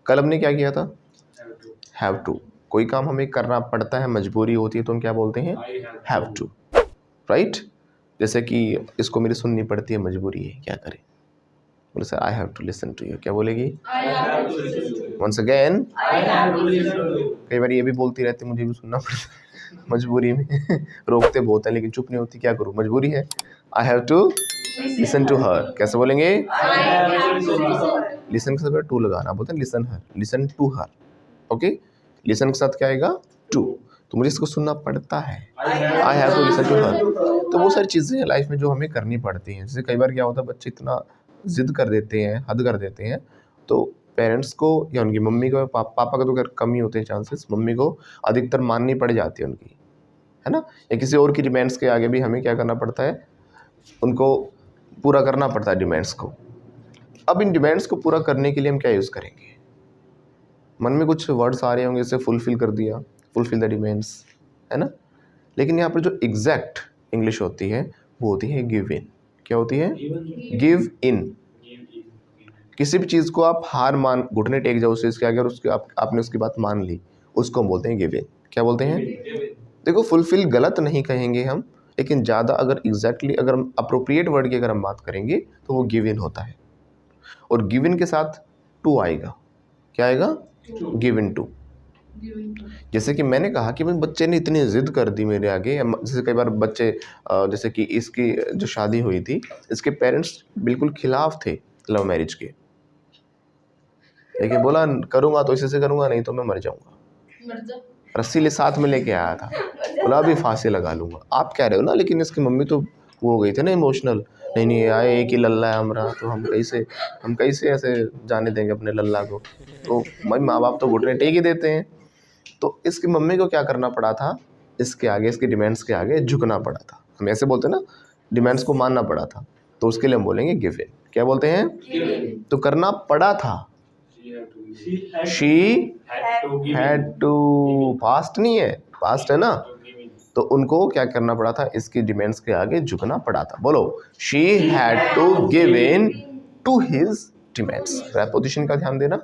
कल हमने क्या किया था, हैव टू। कोई काम हमें करना पड़ता है, मजबूरी होती है, तो हम क्या बोलते हैं, हैव टू, राइट। जैसे कि इसको मेरी सुननी पड़ती है, मजबूरी है, क्या करें, बोले sir I have to listen to you, क्या बोलेगी, वंस अगेन, कई बार ये भी बोलती रहती मुझे भी सुनना पड़ता है मजबूरी में रोकते बहुत है लेकिन चुप नहीं होती, क्या करूँ, मजबूरी है, I have to listen to her. कैसे बोलेंगे, लिसन के साथ टू लगाना, बोलते हैं listen her, listen to her, okay. Listen के साथ क्या आएगा, टू, तो मुझे इसको सुनना पड़ता है, I have to listen to her. तो वो सारी चीज़ें हैं लाइफ में जो हमें करनी पड़ती हैं। जैसे कई बार क्या होता है, बच्चे इतना जिद कर देते हैं, हद कर देते हैं, तो पेरेंट्स को या उनकी मम्मी को, पापा का तो खैर कम ही होते हैं चांसेस, मम्मी को अधिकतर माननी पड़ जाती है उनकी, है ना, या किसी और की डिमांड्स के आगे भी हमें क्या करना पड़ता है, उनको पूरा करना पड़ता है डिमांड्स को। अब इन डिमांड्स को पूरा करने के लिए हम क्या यूज़ करेंगे, मन में कुछ वर्ड्स आ रहे होंगे, जैसे फुलफिल कर दिया, फुलफिल द डिमांड्स, है ना, लेकिन यहाँ पर जो एग्जैक्ट इंग्लिश होती है वो होती है गिव इन। क्या होती है, गिव इन। किसी भी चीज़ को आप हार मान, घुटने टेक जाओ उसे, इसके आगे, और उसके आपने उसकी बात मान ली, उसको हम बोलते हैं गिव इन। क्या बोलते हैं, देखो फुलफिल गलत नहीं कहेंगे हम, लेकिन ज़्यादा अगर एग्जैक्टली अगर हम अप्रोप्रिएट वर्ड की अगर हम बात करेंगे तो वो गिव इन होता है। और गिव इन के साथ टू आएगा, क्या आएगा, गिव इन टू। जैसे कि मैंने कहा कि बच्चे ने इतनी ज़िद कर दी मेरे आगे, जैसे कई बार बच्चे, जैसे कि इसकी जो शादी हुई थी, इसके पेरेंट्स बिल्कुल खिलाफ थे लव मैरिज के, लेकिन बोला करूँगा तो इसी से करूँगा, नहीं तो मैं मर जाऊँगा, रस्सी ले साथ में लेके आया था, बोला अभी फांसी लगा लूँगा। आप कह रहे हो ना, लेकिन इसकी मम्मी तो वो हो गई थी ना इमोशनल, नहीं आए एक ही लल्ला है हमारा, तो हम कैसे ऐसे जाने देंगे अपने लल्ला को, तो भाई माँ बाप तो घुटने टेक ही देते हैं। तो इसकी मम्मी को क्या करना पड़ा था, इसके आगे, इसकी डिमांड्स के आगे झुकना पड़ा था। हम ऐसे बोलते हैं ना, डिमांड्स को मानना पड़ा था, तो उसके लिए हम बोलेंगे गिव इन। क्या बोलते हैं, तो करना पड़ा था, शी हैड टू, पास्ट नहीं है, पास्ट है ना, तो उनको क्या करना पड़ा था, इसकी डिमांड्स के आगे झुकना पड़ा था। बोलो, she had to give in to his demands. Preposition का ध्यान देना,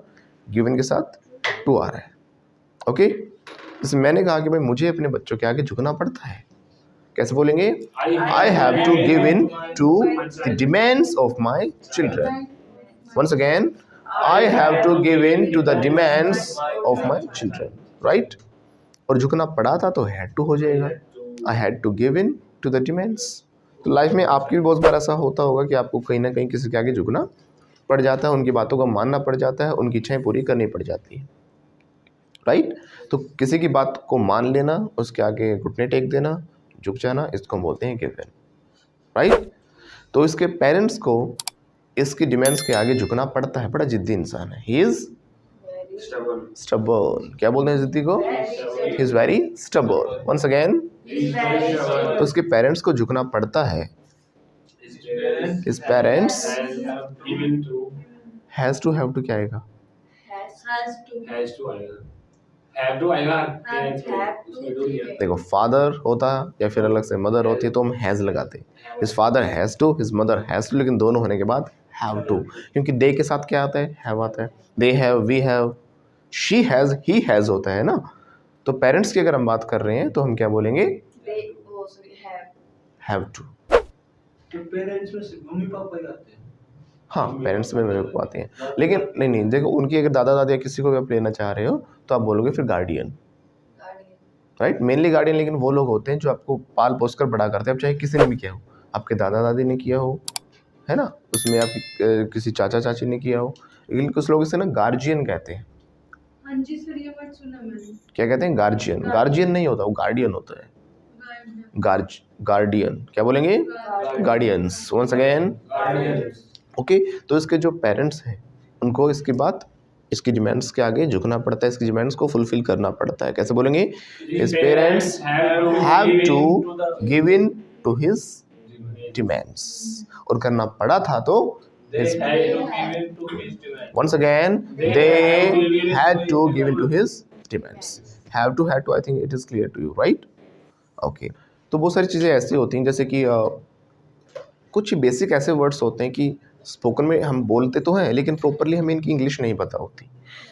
गिव इन के साथ टू आ रहा है, ओके। जैसे मैंने कहा कि भाई मुझे अपने बच्चों के आगे झुकना पड़ता है, कैसे बोलेंगे, I have to give in to the demands of my children. Once again, I have to give in to the demands of my children, right. और झुकना पड़ा था तो हैड टू हो जाएगा, I had to give in to the demands. तो life में आपकी भी बहुत बार ऐसा होता होगा कि आपको कहीं ना कहीं किसी के आगे झुकना पड़ जाता है, उनकी बातों को मानना पड़ जाता है, उनकी इच्छाएं पूरी करनी पड़ जाती है, राइट। तो किसी की बात को मान लेना, उसके आगे घुटने टेक देना, झुक जाना, इसको हम बोलते हैं गिव इन, राइट। तो इसके पेरेंट्स को इसकी डिमांड्स के आगे झुकना पड़ता है, बड़ा जिद्दी इंसान है, ही इज स्टबर्न। क्या बोलते हैं जिद्दी को, he is very stubborn. Once again, तो उसके पेरेंट्स को झुकना पड़ता है, his parents has to, have to क्या आएगा, देखो फादर होता या फिर अलग से मदर होती है तो हम हैज़ लगाते हैं, his father has to, his mother has to, लेकिन दोनों होने के बाद हैव टू, क्योंकि दे के साथ क्या आता है, हैव आता है। They have, we have, she has, he has होता है ना। तो पेरेंट्स की अगर हम बात कर रहे हैं तो हम क्या बोलेंगे, हैव टू। पेरेंट्स में मम्मी पापा ही आते हैं, हाँ पेरेंट्स में मेरे को आते हैं, लेकिन नहीं देखो, उनकी अगर दादा दादी या किसी को भी आप लेना चाह रहे हो तो आप बोलोगे फिर गार्डियन, राइट, मेनली गार्डियन। लेकिन वो लोग होते हैं जो आपको पाल पोस कर बड़ा करते हैं, अब चाहे किसी ने भी किया हो, आपके दादा दादी ने किया हो, है ना, उसमें आप किसी चाचा चाची ने किया हो, लेकिन कुछ लोग इसे ना गार्जियन कहते हैं। हाँ जी सर, ये वर्ड सुना मैंने। क्या कहते हैं, गार्जियन। गार्जियन नहीं होता, वो गार्डियन होता है, गार्डियन। क्या बोलेंगे, गार्डियंस। Once again, okay. तो इसके जो पेरेंट्स हैं उनको इसकी बात, इसकी डिमांड्स के आगे झुकना पड़ता है, इसकी डिमांड्स को फुलफिल करना पड़ता है। कैसे बोलेंगे, his parents have to give in to his demands. और करना पड़ा था तो once again they had to give in to his demands. Have to, had to, I think it is clear to you, right? Okay. तो बहुत सारी चीज़ें ऐसी होती हैं, जैसे कि कुछ बेसिक ऐसे वर्ड्स होते हैं कि स्पोकन में हम बोलते तो हैं लेकिन प्रॉपरली हमें इनकी इंग्लिश नहीं पता होती,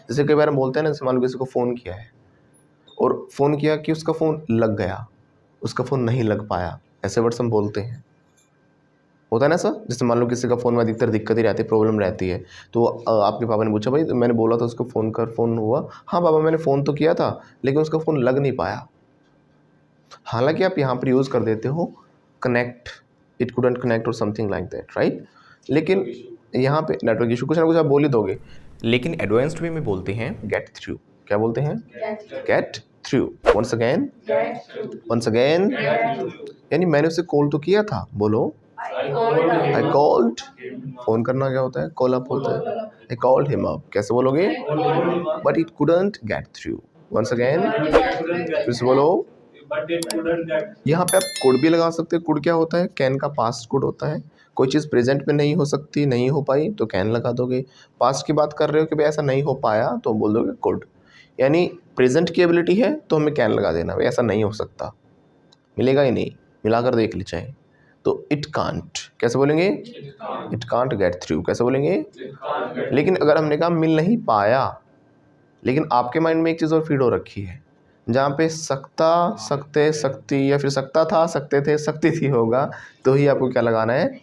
जैसे कई बार हम बोलते हैं ना, जैसे मान लो किसी को फ़ोन किया है और फ़ोन किया कि उसका फ़ोन लग गया, उसका फ़ोन नहीं लग पाया, ऐसे वर्ड्स हम बोलते हैं। होता है ना सर, जैसे मान लो किसी का फ़ोन में अधिकतर दिक्कत ही रहती है, प्रॉब्लम रहती है, तो आपके पापा ने पूछा भाई मैंने बोला था उसको फ़ोन कर, फ़ोन हुआ? हाँ पापा मैंने फ़ोन तो किया था लेकिन उसका फ़ोन लग नहीं पाया। हालांकि आप यहाँ पर यूज़ कर देते हो कनेक्ट, इट कुडंट कनेक्ट और समथिंग लाइक दैट, राइट। लेकिन यहाँ पे नेटवर्क इशू कुछ ना कुछ आप बोल ही दोगे, लेकिन एडवांस्ड वे में बोलते हैं गेट थ्रू। क्या बोलते हैं? Gate through. वंस अगेन, यानी मैंने उसे कॉल तो किया था, बोलो आई कॉल्ड। फोन करना क्या होता है? कॉल अप होता है। आई कॉल्ड हिम अप, कैसे बोलोगे? But it couldn't get through. Once again, फिर से बोलो। यहाँ पे आप कुड भी लगा सकते हैं। कुड क्या होता है? कैन का पास्ट कुड होता है। कोई चीज़ प्रेजेंट में नहीं हो सकती, नहीं हो पाई तो कैन लगा दोगे। पास्ट की बात कर रहे हो कि भाई ऐसा नहीं हो पाया तो बोल दोगे कुड। यानी प्रेजेंट की एबिलिटी है तो हमें कैन लगा देना, भाई ऐसा नहीं हो सकता, मिलेगा ही नहीं, मिलाकर देख ली चाहे। तो इट कांट, कैसे बोलेंगे? इट कांट गेट थ्रू, कैसे बोलेंगे? लेकिन अगर हमने कहा मिल नहीं पाया, लेकिन आपके माइंड में एक चीज़ और फीड हो रखी है, जहाँ पे सकता, सकते, सकती या फिर सकता था, सकते थे, सकती थी होगा, तो ही आपको क्या लगाना है?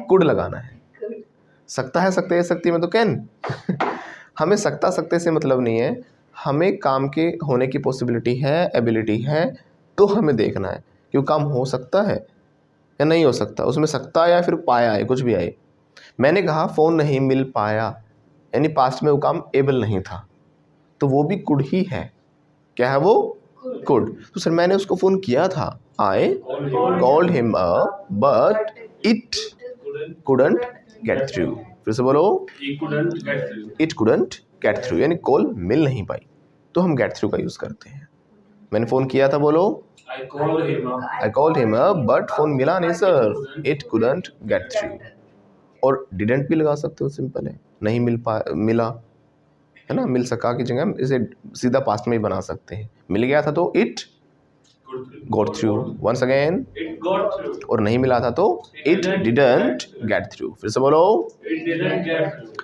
कुड लगाना है। सकता है, सकते है, सकती में तो कैन। हमें सकता सकते से मतलब नहीं है, हमें काम के होने की पॉसिबिलिटी है, एबिलिटी है, तो हमें देखना है कि वो काम हो सकता है या नहीं हो सकता, उसमें सकता या फिर पाया है, कुछ भी आए। मैंने कहा फ़ोन नहीं मिल पाया, यानी पास्ट में वो काम एबल नहीं था, तो वो भी कुड ही है। क्या है वो? कुड। तो सर मैंने उसको फ़ोन किया था, I called him up but it couldn't get through. फिर से बोलो, इट कुडंट गेट थ्रू, यानी कॉल मिल नहीं पाई, तो हम गेट थ्रू का यूज़ करते हैं। मैंने फ़ोन किया था, बोलो I called him up but phone मिला नहीं sir, it couldn't get through. और डिडंट भी लगा सकते हो, सिंपल है, नहीं मिला है ना, मिल सका की जगह इसे सीधा पास्ट में ही बना सकते हैं। मिल गया था तो it got through. Once again, और नहीं मिला था तो इट डिडंट गेट थ्रू। फिर से बोलो।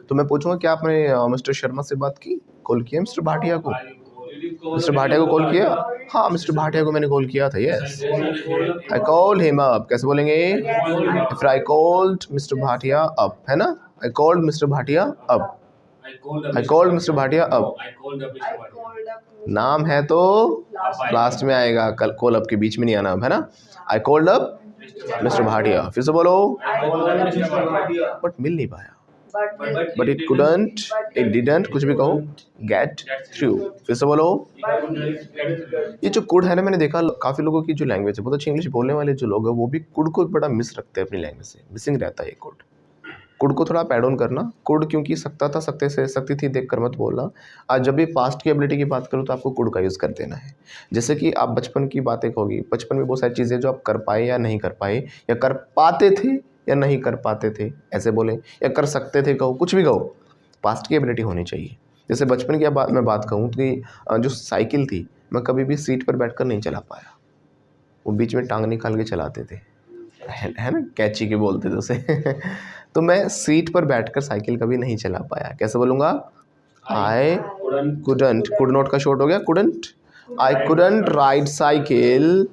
तो मैं पूछूंगा क्या आपने मिस्टर शर्मा से बात की, कॉल किया मिस्टर भाटिया को? मिस्टर भाटिया को कॉल किया? हाँ मिस्टर भाटिया को मैंने कॉल किया था, yes. I called him up, कैसे बोलेंगे? If I called mister Bhatia up, है ना, I called mister Bhatia up, I called mister Bhatia up. नाम है तो लास्ट में आएगा, कल कॉल अप के बीच में नहीं आना, है ना। I called up mister Bhatia. फिर से बोलो। बट मिल नहीं पाया, but it couldn't, it didn't, कुछ भी कहो, गेट थ्रू। फिर से बोलो। ये जो कुड है ना, मैंने देखा काफ़ी लोगों की जो लैंग्वेज है, बहुत अच्छी इंग्लिश बोलने वाले जो लोग हैं, वो भी कुड को बड़ा मिस रखते हैं अपनी लैंग्वेज से, मिसिंग रहता है ये कुड। कुड को थोड़ा आप ऐड ऑन करना। कुड क्योंकि सकता था, सकते से, सकती थी देख कर मत बोलना। आज जब भी पास्ट की एबिलिटी की बात करूँ तो आपको कुड का यूज़ कर देना है। जैसे कि आप बचपन की बातें होगी, बचपन में बहुत सारी चीज़ें जो आप कर पाए या नहीं कर पाए, या कर पाते थे या नहीं कर पाते थे, ऐसे बोलें, या कर सकते थे कहो, कुछ भी कहो, पास्ट की एबिलिटी होनी चाहिए। जैसे बचपन की मैं बात कहूँ कि जो साइकिल थी, मैं कभी भी सीट पर बैठकर नहीं चला पाया, वो बीच में टांग निकाल के चलाते थे, है ना, कैची के बोलते थे उसे। तो मैं सीट पर बैठकर साइकिल कभी नहीं चला पाया। कैसे बोलूँगा? आई कुडंट, कुड नॉट का शॉर्ट हो गया couldn't. I couldn't ride cycle,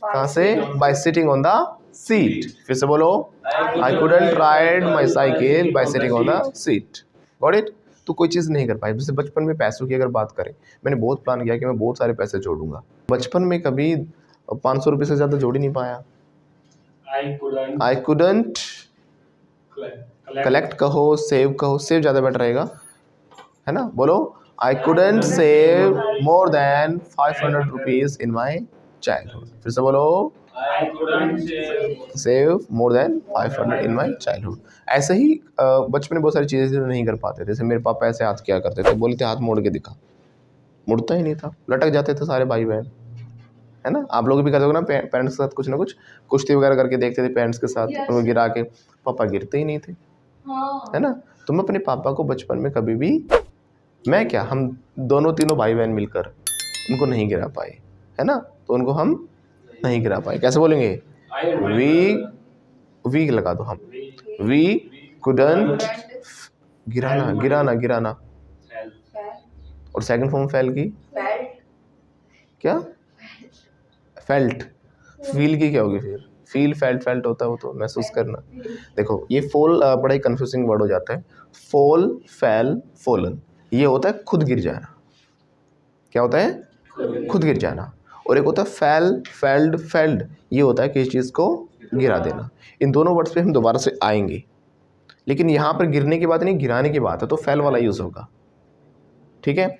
कहाँ से? Bye sitting on the seat. फिर से बोलो। I couldn't ride my cycle bye sitting on the seat. Got it? तो कोई चीज़ नहीं कर पाई। जैसे बचपन में पैसों की अगर बात करें, मैंने बहुत प्लान किया कि मैं बहुत सारे पैसे जोड़ूंगा, बचपन में कभी 500 रुपये से ज़्यादा जोड़ ही नहीं पाया। आई कुडंट कलेक्ट कहो, सेव कहो, सेव ज़्यादा बेटर रहेगा, है ना। बोलो, I couldn't save more than 500 rupees in my childhood. फिर से बोलो, save more than 500 in my childhood. ऐसे ही बचपन में बहुत सारी चीज़ें जो नहीं कर पाते थे। जैसे मेरे पापा ऐसे हाथ क्या करते थे, बोलते हाथ मोड़ के दिखा, मुड़ता ही नहीं था, लटक जाते थे सारे भाई बहन, है ना। आप लोग भी करते हो ना, पेरेंट्स के साथ कुछ ना कुछ कुश्ती वगैरह करके देखते थे पेरेंट्स के साथ, वो गिरा के, पापा गिरते ही नहीं थे, है ना। तो मैं अपने पापा को बचपन में कभी भी, मैं क्या, हम दोनों तीनों भाई बहन मिलकर उनको नहीं गिरा पाए, है ना। तो उनको हम नहीं गिरा पाए। कैसे बोलेंगे? वी लगा दो हम, वी कुडंट, गिराना, और सेकंड फॉर्म फेल की क्या? फेल्ट। फील की क्या होगी फिर? फील फेल्ट होता है वो तो महसूस करना। देखो ये फॉल बड़ा ही कंफ्यूजिंग वर्ड हो जाता है। फॉल, फेल, फॉलन, ये होता है खुद गिर जाना। क्या होता है? खुद गिर जाना। और एक होता है फेल, फेल्ड, फेल्ड, ये होता है किसी चीज़ को गिरा देना। इन दोनों वर्ड्स पे हम दोबारा से आएंगे, लेकिन यहाँ पर गिरने की बात नहीं, गिराने की बात है, तो फेल वाला यूज़ होगा। ठीक है।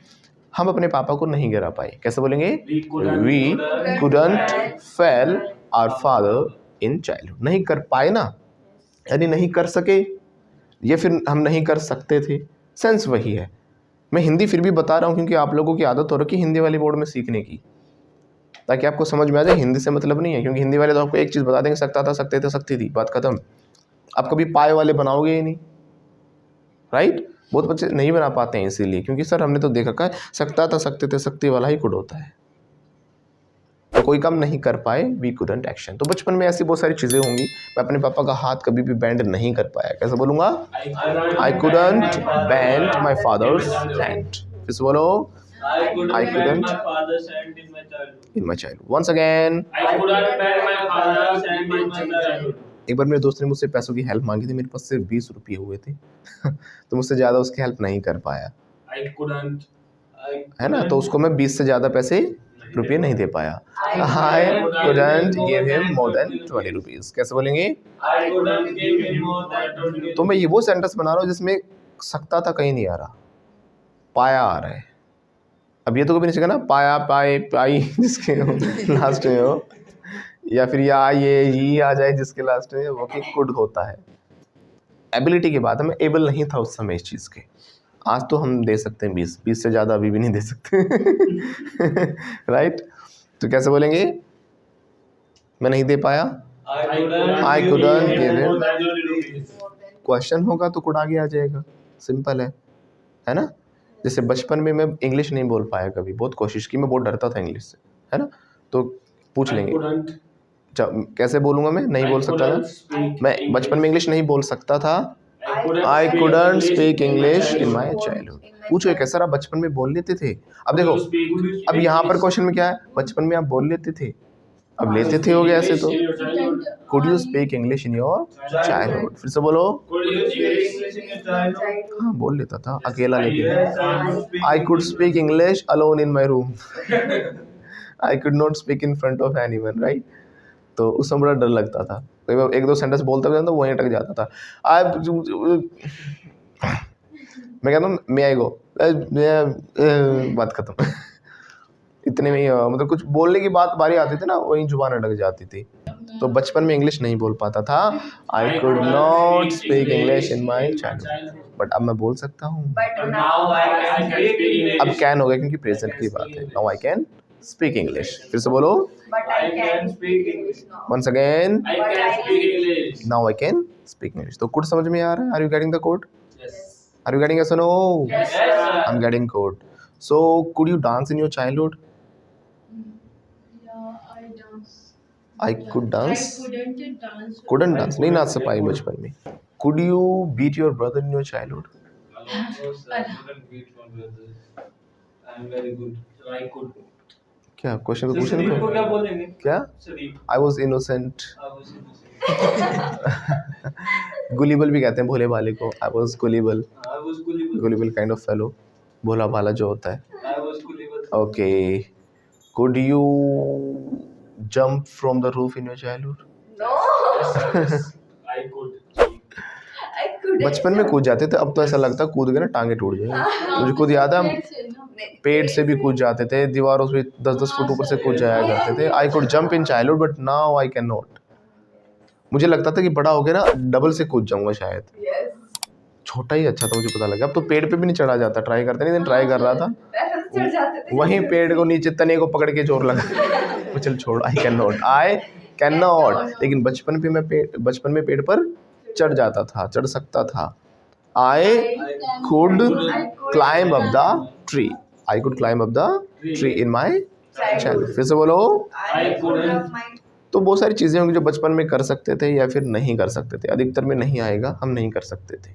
हम अपने पापा को नहीं गिरा पाए, कैसे बोलेंगे? We couldn't fail our father in childhood. नहीं कर पाए ना, यानी नहीं कर सके, या फिर हम नहीं कर सकते थे, सेंस वही है। मैं हिंदी फिर भी बता रहा हूँ क्योंकि आप लोगों की आदत हो रखी हिंदी वाली बोर्ड में सीखने की, ताकि आपको समझ में आ जाए हिंदी से मतलब नहीं है। क्योंकि हिंदी वाले तो आपको एक चीज़ बता देंगे, सकता था, सकते थे, सकती थी, बात खत्म। आप कभी पाए वाले बनाओगे ही नहीं, राइट? बहुत बच्चे नहीं बना पाते हैं इसीलिए, क्योंकि सर हमने तो देख रखा है सकता था, सकते थे, सकती वाला ही कुड होता है। तो कोई काम नहीं कर पाए, वी कुडंट एक्शन। तो बचपन में ऐसी बहुत सारी चीज़ें होंगी। मैं अपने पापा का हाथ कभी भी बैंड नहीं कर पाया, कैसे बोलूँगा? I couldn't band my father's hand. फिर से बोलो, I couldn't my father's hand in my childhood. in my childhood. Once again, I couldn't bend my father's hand in my childhood. एक बार मेरे दोस्त ने मुझसे पैसों की हेल्प मांगी थी, मेरे पास सिर्फ 20 रुपये हुए थे तो मुझसे ज़्यादा उसकी हेल्प नहीं कर पाया, I couldn't. है ना? तो उसको मैं 20 से ज़्यादा रुपये नहीं दे पाया। I couldn't give him more than 20 rupees. कैसे बोलेंगे? I couldn't give him more than 20. तो मैं ये वो सेंटेंस बना रहा हूँ जिसमें सकता था कहीं नहीं आ रहा, पाया आ रहा है। अब ये तो कभी नहीं सीखा ना, पाया, पाए, पाई जिसके लास्ट में हो, या फिर या ये आ जाए जिसके लास्ट में, वो कि कुड होता है। एबिलिटी की बात है, मैं एबल नहीं था उस समय इस चीज़ के। आज तो हम दे सकते हैं 20 से ज़्यादा अभी भी नहीं दे सकते राइट? तो कैसे बोलेंगे? मैं नहीं दे पाया, I couldn't give him. Question होगा तो कुड आगे आ जाएगा, सिंपल है ना? जैसे बचपन में मैं इंग्लिश नहीं बोल पाया कभी, बहुत कोशिश की, मैं बहुत डरता था इंग्लिश से, है ना? तो पूछ लेंगे कैसे बोलूँगा? मैं नहीं बोल सकता था, मैं बचपन में इंग्लिश नहीं बोल सकता था। I couldn't speak English in my childhood. पूछो कैसा रहा? बचपन में बोल लेते थे। अब देखो, अब यहाँ पर क्वेश्चन में क्या है? बचपन में आप बोल लेते थे, अब लेते थे हो गया ऐसे तो। Could you speak English in your childhood? फिर से बोलो। हाँ बोल लेता था अकेला, लेकिन I could speak English alone in my room. I could not speak in front of anyone, right? तो उस समय बड़ा डर लगता था, कई बार एक दो सेंटेंस बोलता था तो वहीं अटक जाता था। मैं कहता हूँ मे आई गो, बात खत्म इतने में ही मतलब कुछ बोलने की बात बारी आती थी ना, वहीं जुबान अटक जाती थी। तो बचपन में इंग्लिश नहीं बोल पाता था। I could not speak English in my childhood, but अब मैं बोल सकता हूँ। अब कैन हो गया क्योंकि प्रेजेंट की बात है। Now I can speak English. फिर से बोलो, once again, now I can speak English. तो कोड समझ में आ रहा है? Are you getting the code? Yes. Are you getting yes or no? Yes, sir. I'm getting code. So could you dance in your childhood? Yeah, I dance. I could dance. I Couldn't dance. नहीं नाच पाई बचपन में। Could you beat your brother in your childhood? I'm very good. So I could. क्या question तो पूछे शरीफ को क्या ना? बोलेंगे? क्या? शरीफ। I was innocent. I was innocent. गुलिबल भी कहते हैं भोले भाले को। I was gullible. I was gullible. Gullible kind of fellow. भोला भाला जो होता है। I was gullible. Okay. Could you jump from the roof in your childhood? Yes, sir, yes. I could. बचपन में कूद जाते थे, अब तो ऐसा लगता है कूद गए ना टांगे टूट जाएंगे। मुझे खुद याद है हम पेड़ से भी कूद जाते थे, दीवारों से 10-10 फुट ऊपर से कूद जाया करते थे। I could jump in childhood but now I can not. मुझे लगता था कि बड़ा हो गया ना डबल से कूद जाऊंगा शायद। छोटा ही अच्छा था, मुझे पता लगा। अब तो पेड़ पे भी नहीं चढ़ा जाता, ट्राई करते नहीं, ट्राई कर रहा था वहीं पेड़ को नीचे तने को पकड़ के जोर लगा चल छोड़, आई कैन नॉट। लेकिन बचपन में पेड़ पर चढ़ जाता था, चढ़ सकता था। I could climb up the tree. I could climb up the tree in my childhood. फिर से बोलो। I couldn't. तो बहुत सारी चीज़ें होंगी जो बचपन में कर सकते थे या फिर नहीं कर सकते थे। अधिकतर में नहीं आएगा, हम नहीं कर सकते थे,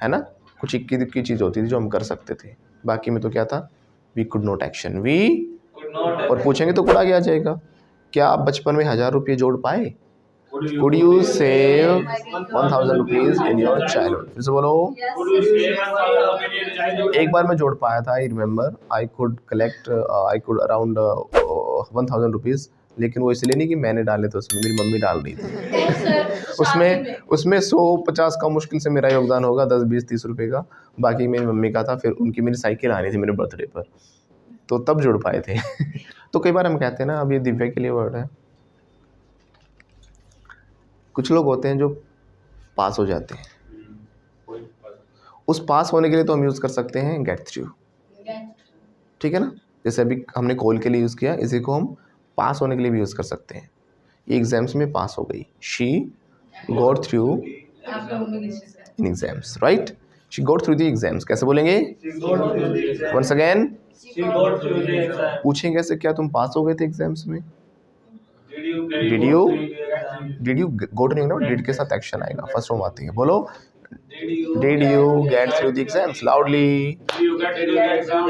है ना? कुछ इक्की दुक्की चीज़ होती थी जो हम कर सकते थे, बाकी में तो क्या था, we could not action, we Could not. और पूछेंगे तो कुड आगे आ जाएगा। क्या आप बचपन में 1000 रुपये जोड़ पाए? Could you save 1000 rupees in your childhood? फिर से बोलो। Could you save 1,000 rupees in your childhood? एक बार मैं जोड़ पाया था, I remember, I could around 1000 rupees, लेकिन वो इसलिए नहीं कि मैंने डाले थे, उसमें मेरी मम्मी डाल रही थी। उसमें 100-50 का मुश्किल से मेरा योगदान होगा, 10-20-30 रुपए का, बाकी मेरी मम्मी का था। फिर उनकी मेरी साइकिल आनी थी मेरे बर्थडे पर, तो तब जुड़ पाए थे। तो कई बार हम कहते हैं ना, अब ये दिव्या के लिए वर्ड है, कुछ लोग होते हैं जो पास हो जाते हैं, उस पास होने के लिए तो हम यूज़ कर सकते हैं गेट थ्रू, ठीक है ना। जैसे अभी हमने कॉल के लिए यूज़ किया, इसी को हम पास होने के लिए भी यूज़ कर सकते हैं। ये एग्जाम्स में पास हो गई, she got through in exams, right, she got through the exams. कैसे बोलेंगे? She got through the exam. Once again She got through the exam. पूछेंगे कैसे, क्या तुम पास हो गए थे एग्जाम्स में? Did you Did go you- through the exam? Did you go to, नहीं, डिड के साथ एक्शन आएगा, फर्स्ट फॉर्म आती है। बोलो, Did you get through the exams loudly. Did you get through the exam?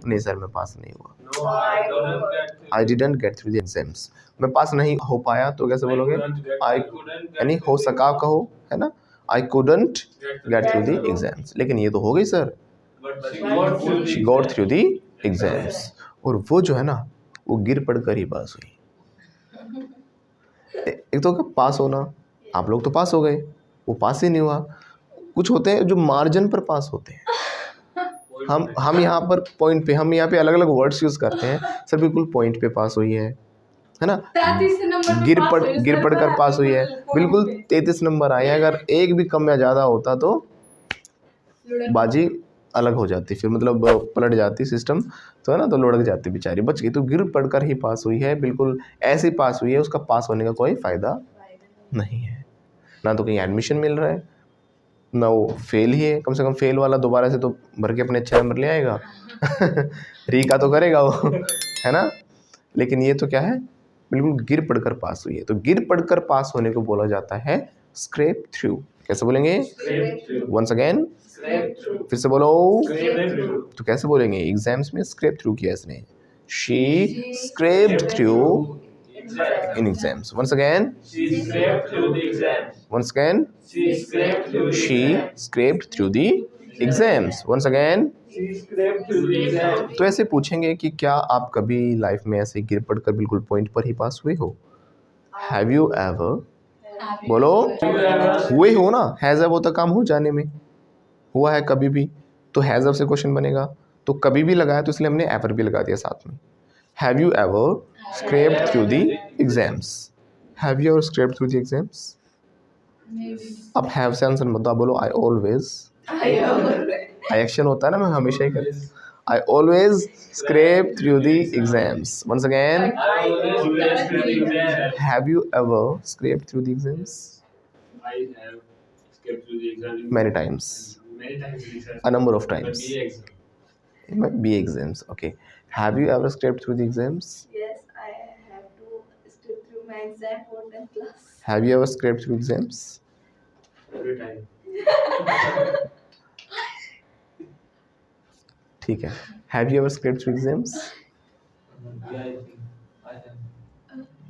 नहीं सर, मैं पास नहीं हुआ, No, I don't get through. I didn't get through the exams. मैं पास नहीं हो पाया, तो कैसे बोलोगे? आई यानी हो सका कहो, है ना, I couldn't get through the exams. लेकिन ये तो हो गई sir, But she got through the she got through the exams. और वो जो है ना, वो गिर पड़ कर ही पास हुई। एक तो क्या पास होना, आप लोग तो पास हो गए, वो पास ही नहीं हुआ। कुछ होते हैं जो मार्जिन पर पास होते हैं। हम यहाँ पर पॉइंट पे, हम यहाँ पे अलग अलग वर्ड्स यूज़ करते हैं। सर बिल्कुल पॉइंट पे पास हुई है ना, गिर पड़ कर पास हुई है, बिल्कुल 33 नंबर आए हैं। अगर एक भी कम या ज़्यादा होता तो बाजी अलग हो जाती, फिर मतलब पलट जाती सिस्टम, तो है ना, तो लुढ़क जाती बेचारी, बच गई। तो गिर पड़कर ही पास हुई है, बिल्कुल ऐसे पास हुई है, उसका पास होने का कोई फ़ायदा नहीं है। ना तो कहीं एडमिशन मिल रहा है, ना वो फेल ही है। कम से कम फेल वाला दोबारा से तो भर के अपने अच्छे नंबर ले आएगा। री का तो करेगा वो, है ना। लेकिन ये तो क्या है, बिल्कुल गिर पड़कर पास हुई है। तो गिर पड़कर पास होने को बोला जाता है स्क्रैप थ्रू। कैसे बोलेंगे? Scrape through. Once again, Scrape through. फिर से बोलो। Scrape through. तो कैसे बोलेंगे? एग्जाम्स में स्क्रैप थ्रू किया इसने, she scraped through Exam. In exams. Once again, She scraped through the exam. Once again, She scraped through the she exam. Scraped through the exams. Once again. She scraped through the exam. तो ऐसे पूछेंगे कि क्या आप कभी life में ऐसे गिर पड़कर बिल्कुल पॉइंट पर ही पास हुए हो? हैव यू एवर, बोलो, हुए हो ना। हैज़ हैव होता काम हो जाने में, हुआ है कभी भी, तो हैज़ हैव से क्वेश्चन बनेगा। तो कभी भी लगाया तो इसलिए हमने एवर भी लगा दिया साथ में। Have you ever scraped through the exams? Have you ever scraped through the exams? अब हैव से आंसर मत दो, आप बोलो आई ऑलवेज। आई एक्शन होता है ना, मैं हमेशा ही करता, I always scrape through the exams. Once again, I always scrape the exam. Have you ever scraped through the exams? I have scraped through the exam. Many times. Many times. Sir. A number of But times. BA exam. It might be exams. Okay. Have you ever scraped through the exams? Yes, I have to skip through my exam for 10th class. Have you ever scraped through exams? Every time. ठीक है. Have you ever scraped through exams? Yeah, I think. I have.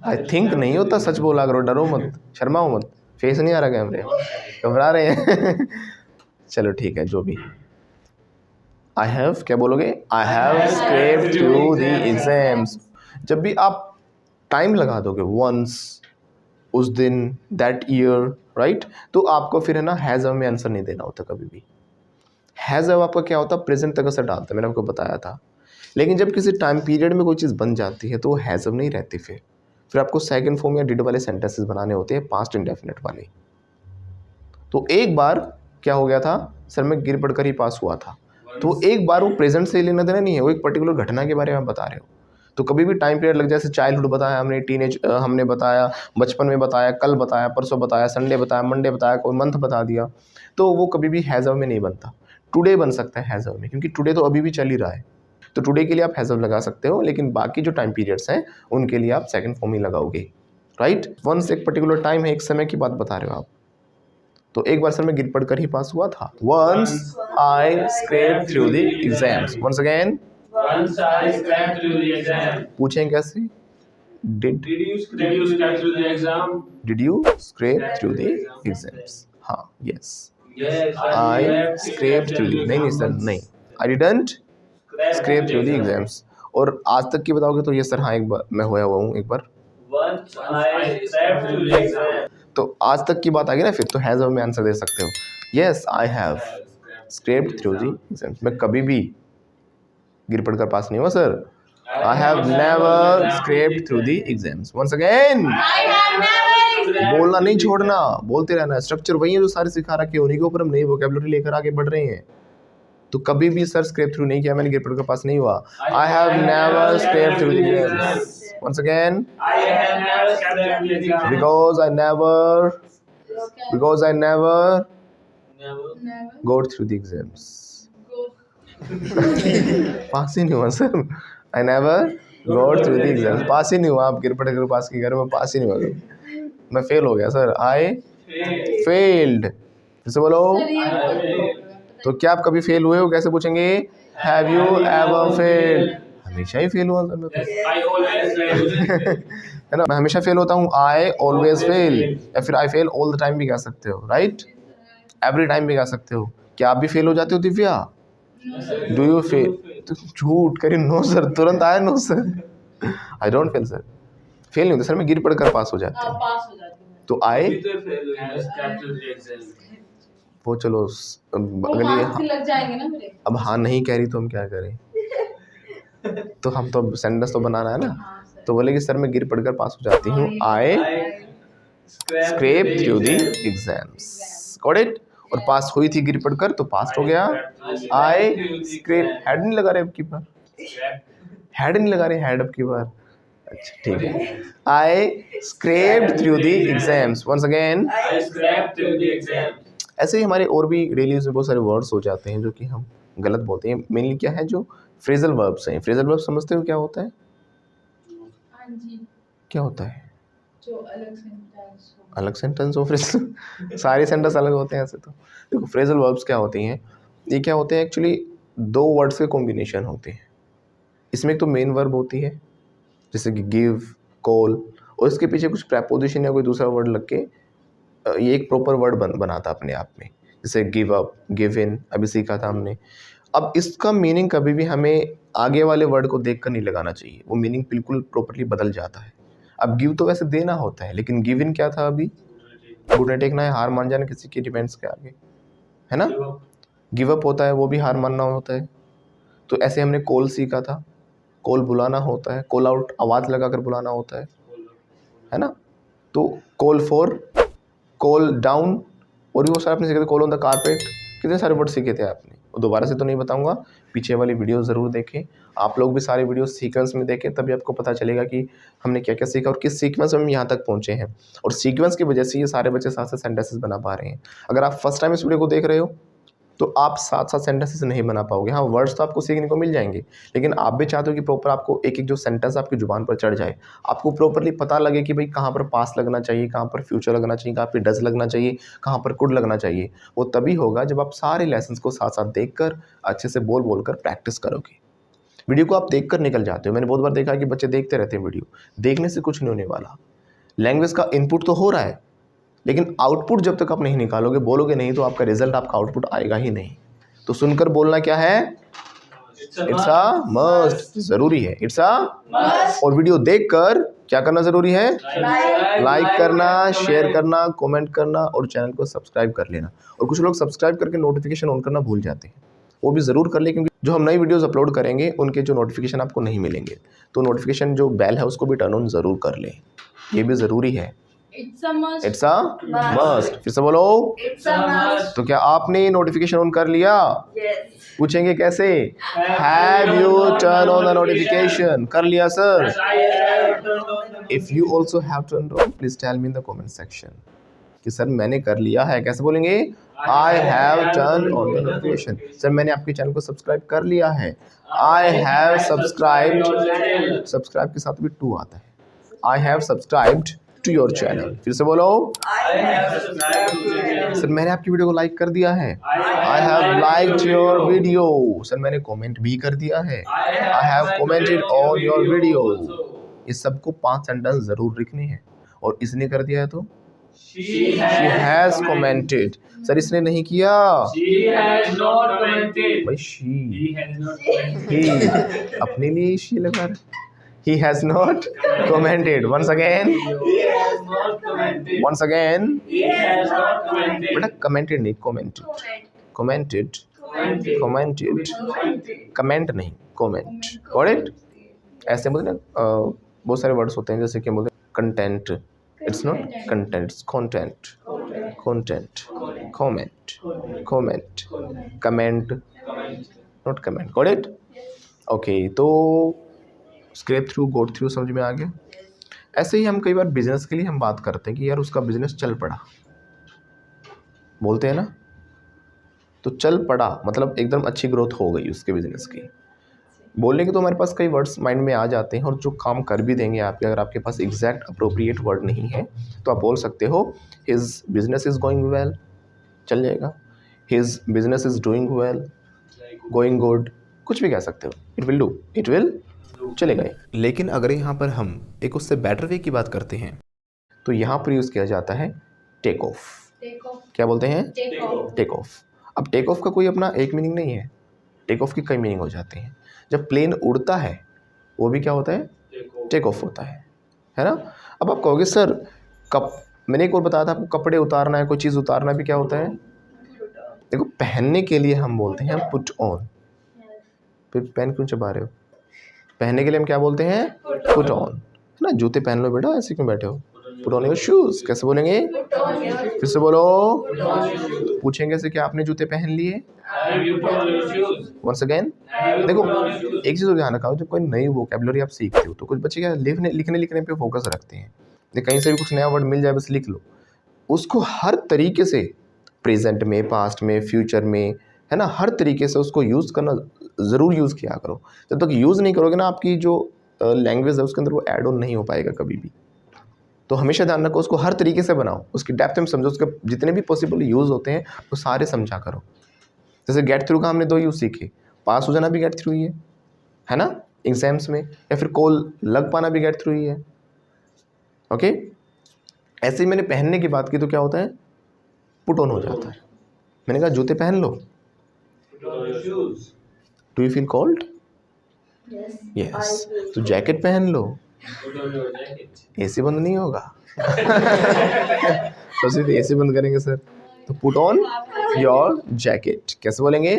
I think नहीं होता, सच बोला करो, डरो मत, शर्माओ मत। Face नहीं आ रहा कैमरे, घबरा रहे हैं। चलो ठीक है, जो भी। I have, क्या बोलोगे? I have scraped through the exams. जब भी आप टाइम लगा दोगे, once, उस दिन, that year, right? तो आपको फिर है ना हैज़ में आंसर नहीं देना होता कभी भी। हैज़ आपका क्या होता है, प्रेजेंट तक असर डालता है, मैंने आपको बताया था। लेकिन जब किसी टाइम पीरियड में कोई चीज़ बन जाती है तो वो हैज़ नहीं रहती। फिर आपको सेकंड फॉर्म या डिड वाले सेंटेंसेस बनाने होते हैं, पास्ट इंडेफिनिट वाले। तो एक बार क्या हो गया था, सर मैं गिर पड़कर ही पास हुआ था, तो एक बार वो प्रेजेंट से लेना देना नहीं है, वो एक पर्टिकुलर घटना के बारे में आप बता रहे हो। तो कभी भी टाइम पीरियड लग जाए, जैसे चाइल्डहुड बताया हमने, टीनेज हमने बताया, बचपन में बताया, कल बताया, परसों बताया, संडे बताया, मंडे बताया, कोई मंथ बता दिया, तो वो कभी भी हैज़ में नहीं बनता। टुडे बन सकता है हैज़ में, क्योंकि टुडे तो अभी भी चल ही रहा है। तो टुडे के लिए आप हैज़ लगा सकते हो, लेकिन बाकी जो टाइम पीरियड्स हैं उनके लिए आप सेकंड फॉर्म ही लगाओगे, राइट। वंस एक पर्टिकुलर टाइम है, एक समय की बात बता रहे हो आप, तो एक बार सर मैं गिर पढ़ कर ही पास हुआ था. Once I scraped through the exams. Once again. Once I scraped through the exam. पूछें कैसे? Did you scrape through the exam? Did you scrape through the exams? हाँ, yes. Yes, I scraped through the. नहीं sir नहीं. I didn't scrape through the exams. और आज तक की बताओगे तो ये सर हाँ एक बार मैं होया हुआ हूँ एक बार. Once I scraped through the exam. तो आज तक की बात आ गई ना, फिर तो हैज़ में आंसर दे सकते हो. Yes, I have scraped through the exams. मैं कभी भी गिर पढ़ कर पास नहीं हुआ sir. I have never scraped through the exams. Once again. बोलना नहीं छोड़ना, बोलते रहना. स्ट्रक्चर वही है जो सारे सिखा रखे हैं, उन्हीं के ऊपर हम नई वोकैबुलरी लेकर आगे बढ़ रहे हैं. तो कभी भी सर स्क्रैप थ्रू नहीं किया मैंने, गिर पढ़ कर पास नहीं हुआ. I have never scraped through the exams. Once again. I have never scraped through the exam. Because I never Never. got through the exams. Go. पास ही नहीं हुआ sir. I never got through the exams. पास ही नहीं हुआ. आप गिर पढ़ कर पास की घर में पास ही नहीं हुआ. मैं फेल हो गया सर. I failed. फिर से बोलो. तो क्या आप कभी फेल हुए हो? कैसे पूछेंगे? Have you ever failed? हमेशा ही फेल हुआ सर मैं तो. I always fail. है ना, मैं हमेशा फेल होता हूँ. I always fail. या फिर I fail all the time भी कह सकते हो. राइट, एवरी टाइम भी कह सकते हो. क्या आप भी फेल हो जाते हो दिव्या? Do you fail? तो झूठ करी. नो सर, तुरंत आया no sir. I don't fail sir. Fail नहीं होता सर, मैं गिर पढ़ कर पास हो जाता हूँ. पास हो जाती हूँ. तो आई Scraped through the exam. वो चलो वो अगली मार्क्स लग जाएंगे ना मेरे. अब हाँ नहीं कह रही तो हम क्या करें. तो हम तो सेंटेंस तो बनाना है ना. हाँ सर. तो बोले कि सर मैं गिर पढ़ कर पास हो जाती हूँ. I scrape through the exams. Got it. और पास हुई थी गिर पढ़ कर तो पास हो गया. आई स्क्रैप. हेड नहीं लगा रहे अब की बार. हेड नहीं लगा रहे, हेड अब की बार. अच्छा ठीक है. I scraped through the exams. Once again. I scraped through the exam. ऐसे ही हमारे और भी डेली यूज में बहुत सारे वर्ड्स हो जाते हैं जो कि हम गलत बोलते हैं. मेनली क्या है, जो फ्रेजल वर्ब्स हैं. फ्रेजल वर्ब समझते हो क्या होता है? हाँ जी. क्या होता है? जो अलग सेंटेंस हो. अलग सेंटेंस हो फ्रेजल. सारे सेंटेंस अलग होते हैं ऐसे तो. देखो फ्रेजल वर्ब्स क्या होती हैं, ये क्या होते हैं एक्चुअली, दो वर्ड्स के कॉम्बिनेशन होते हैं. इसमें एक तो मेन वर्ब होती है जैसे कि गिव, कॉल, और इसके पीछे कुछ प्रेपोजिशन या कोई दूसरा वर्ड लग के ये एक प्रॉपर वर्ड बनाता अपने आप में. जैसे गिव अप, गिव इन, अभी सीखा था हमने. अब इसका मीनिंग कभी भी हमें आगे वाले वर्ड को देखकर नहीं लगाना चाहिए. वो मीनिंग बिल्कुल प्रॉपरली बदल जाता है. अब गिव तो वैसे देना होता है, लेकिन गिव इन क्या था अभी? घुटने टेकना है, हार मान जाना किसी की डिपेंड्स के आगे, है ना. गिव अप होता है, वो भी हार मानना होता है. तो ऐसे हमने कॉल सीखा था. कॉल बुलाना होता है, कॉल आउट आवाज़ लगाकर बुलाना होता है ना. तो कॉल फॉर, कॉल डाउन, और भी वो सारे आपने सीखे थे. कॉल ऑन द कारपेट, कितने सारे वर्ड सीखे थे आपने. और दोबारा से तो नहीं बताऊंगा, पीछे वाली वीडियो ज़रूर देखें. आप लोग भी सारे वीडियो सीक्वेंस में देखें, तभी आपको पता चलेगा कि हमने क्या क्या सीखा और किस सीक्वेंस में हम यहाँ तक पहुँचे हैं. और सीक्वेंस की वजह से ये सारे बच्चे साथ साथ सेंटेंसेस बना पा रहे हैं. अगर आप फर्स्ट टाइम इस वीडियो को देख रहे हो तो आप साथ साथ सेंटेंसेस नहीं बना पाओगे. हाँ, वर्ड्स तो आपको सीखने को मिल जाएंगे, लेकिन आप भी चाहते हो कि प्रॉपर आपको एक एक जो सेंटेंस आपकी जुबान पर चढ़ जाए, आपको प्रॉपरली पता लगे कि भाई कहाँ पर पास लगना चाहिए, कहाँ पर फ्यूचर लगना चाहिए, कहाँ पर डज लगना चाहिए, कहाँ पर कुड लगना चाहिए. वो तभी होगा जब आप सारे लेसन्स को साथ साथ देखकर अच्छे से बोल बोल कर प्रैक्टिस करोगे. वीडियो को आप देख कर निकल जाते हो. मैंने बहुत बार देखा है कि बच्चे देखते रहते हैं वीडियो. देखने से कुछ नहीं होने वाला. लैंग्वेज का इनपुट तो हो रहा है, लेकिन आउटपुट जब तक आप नहीं निकालोगे, बोलोगे नहीं, तो आपका रिजल्ट, आपका आउटपुट आएगा ही नहीं. तो सुनकर बोलना क्या है? It's a must. जरूरी है. It's a must. और वीडियो देखकर क्या करना जरूरी है? लाइक करना, शेयर करना, कमेंट करना और चैनल को सब्सक्राइब कर लेना. और कुछ लोग सब्सक्राइब करके नोटिफिकेशन ऑन करना भूल जाते हैं. वो भी ज़रूर कर ले, क्योंकि जो हम नई वीडियोस अपलोड करेंगे उनके जो नोटिफिकेशन आपको नहीं मिलेंगे. तो नोटिफिकेशन जो बेल है उसको भी टर्न ऑन ज़रूर कर लें. ये भी ज़रूरी है. It's a must. It's a must. फिर से बोलो. It's a must. तो क्या आपने नोटिफिकेशन ऑन कर लिया? Yes. पूछेंगे कैसे? Have you turn on the notification? कर लिया sir. If you also have turn on, please tell me in the comment section कि सर मैंने कर लिया है. कैसे बोलेंगे? I have turn on the notification. Sir मैंने आपके चैनल को सब्सक्राइब कर लिया है. I have subscribed. सब्सक्राइब के साथ भी टू आता है. I have subscribed to your channel. फिर से बोलो। I have subscribed to your channel. Sir मैंने आपकी वीडियो को लाइक कर दिया है। I have liked your video. Sir मैंने कमेंट भी कर दिया है। I have commented on your video. इस सबको 5 सेंटेंस जरूर लिखने हैं। और इसने कर दिया है तो She she has commented. Sir इसने नहीं किया। She has not commented. भाई she He has not commented. ही अपने लिए शी लगा रहा। He has not commented. Once again. He has not commented. Once again. He has not commented. बेटा commented नहीं commented. Commented. Commented. Comment नहीं comment. Got it? ऐसे बोलते ना बहुत सारे वर्ड्स होते हैं जैसे कि हम बोलते हैं content. It's not content. It's content. Content. Comment. Comment. Comment. Not comment. Got it? Okay. तो स्क्रैप थ्रू गोट थ्रू समझ में आ गया। ऐसे ही हम कई बार बिजनेस के लिए हम बात करते हैं कि यार उसका बिजनेस चल पड़ा, बोलते हैं ना। तो चल पड़ा मतलब एकदम अच्छी ग्रोथ हो गई उसके बिजनेस की। बोलने के तो हमारे पास कई वर्ड्स माइंड में आ जाते हैं और जो काम कर भी देंगे आपके, अगर आपके पास एग्जैक्ट अप्रोप्रिएट वर्ड नहीं है तो आप बोल सकते हो his business is going well, चल जाएगा। His business is doing well, going good, कुछ भी कह सकते हो। It will do, it will चलेगा। लेकिन अगर यहाँ पर हम एक उससे बेटर वे की बात करते हैं तो यहाँ पर यूज़ किया जाता है टेक ऑफ। Take of. क्या बोलते हैं? Take off. Take off. अब टेक ऑफ का कोई अपना एक मीनिंग नहीं है, टेक ऑफ की कई मीनिंग हो जाते हैं। जब प्लेन उड़ता है वो भी क्या होता है? टेक ऑफ होता है ना। अब आप कहोगे सर मैंने एक और बताया था आपको, कपड़े उतारना है, कोई चीज़ उतारना भी क्या होता है? देखो पहनने के लिए हम बोलते हैं पुट ऑन। फिर पेन क्यों चबा रहे हो? पहनने के लिए हम क्या बोलते हैं? पुट ऑन, है ना। जूते पहन लो बेटा, ऐसे क्यों बैठे हो? Put on your shoes. कैसे बोलेंगे? फिर से बोलो। तो पूछेंगे से क्या आपने जूते पहन लिए? Once again. देखो एक चीज़ ध्यान रखा, जब कोई नई वोकैबुलरी आप सीखते हो तो कुछ बच्चे क्या लिखने पे फोकस रखते हैं। कहीं से भी कुछ नया वर्ड मिल जाए बस लिख लो, उसको हर तरीके से प्रेजेंट में, पास्ट में, फ्यूचर में, है ना, हर तरीके से उसको यूज़ करना ज़रूर यूज़ किया करो। जब तक यूज़ नहीं करोगे ना, आपकी जो लैंग्वेज है उसके अंदर वो ऐड ऑन नहीं हो पाएगा कभी भी। तो हमेशा ध्यान रखो, उसको हर तरीके से बनाओ, उसकी डेप्थ में समझो, उसके जितने भी पॉसिबल यूज़ होते हैं वो सारे समझा करो। जैसे गेट थ्रू का हमने 2 यूज़ सीखे, पास हो जाना भी गेट थ्रू ही है ना एग्जाम्स में, या फिर कॉल लग पाना भी गेट थ्रू ही है। ओके, ऐसे ही मैंने पहनने की बात की तो क्या होता है? पुट ऑन हो जाता है। मैंने कहा जूते पहन लो। Do you feel cold? Yes. तो जैकेट पहन लो, एसी बंद नहीं होगा। तो सिर्फ एसी बंद करेंगे सर। तो पुट ऑन योर जैकेट। कैसे बोलेंगे?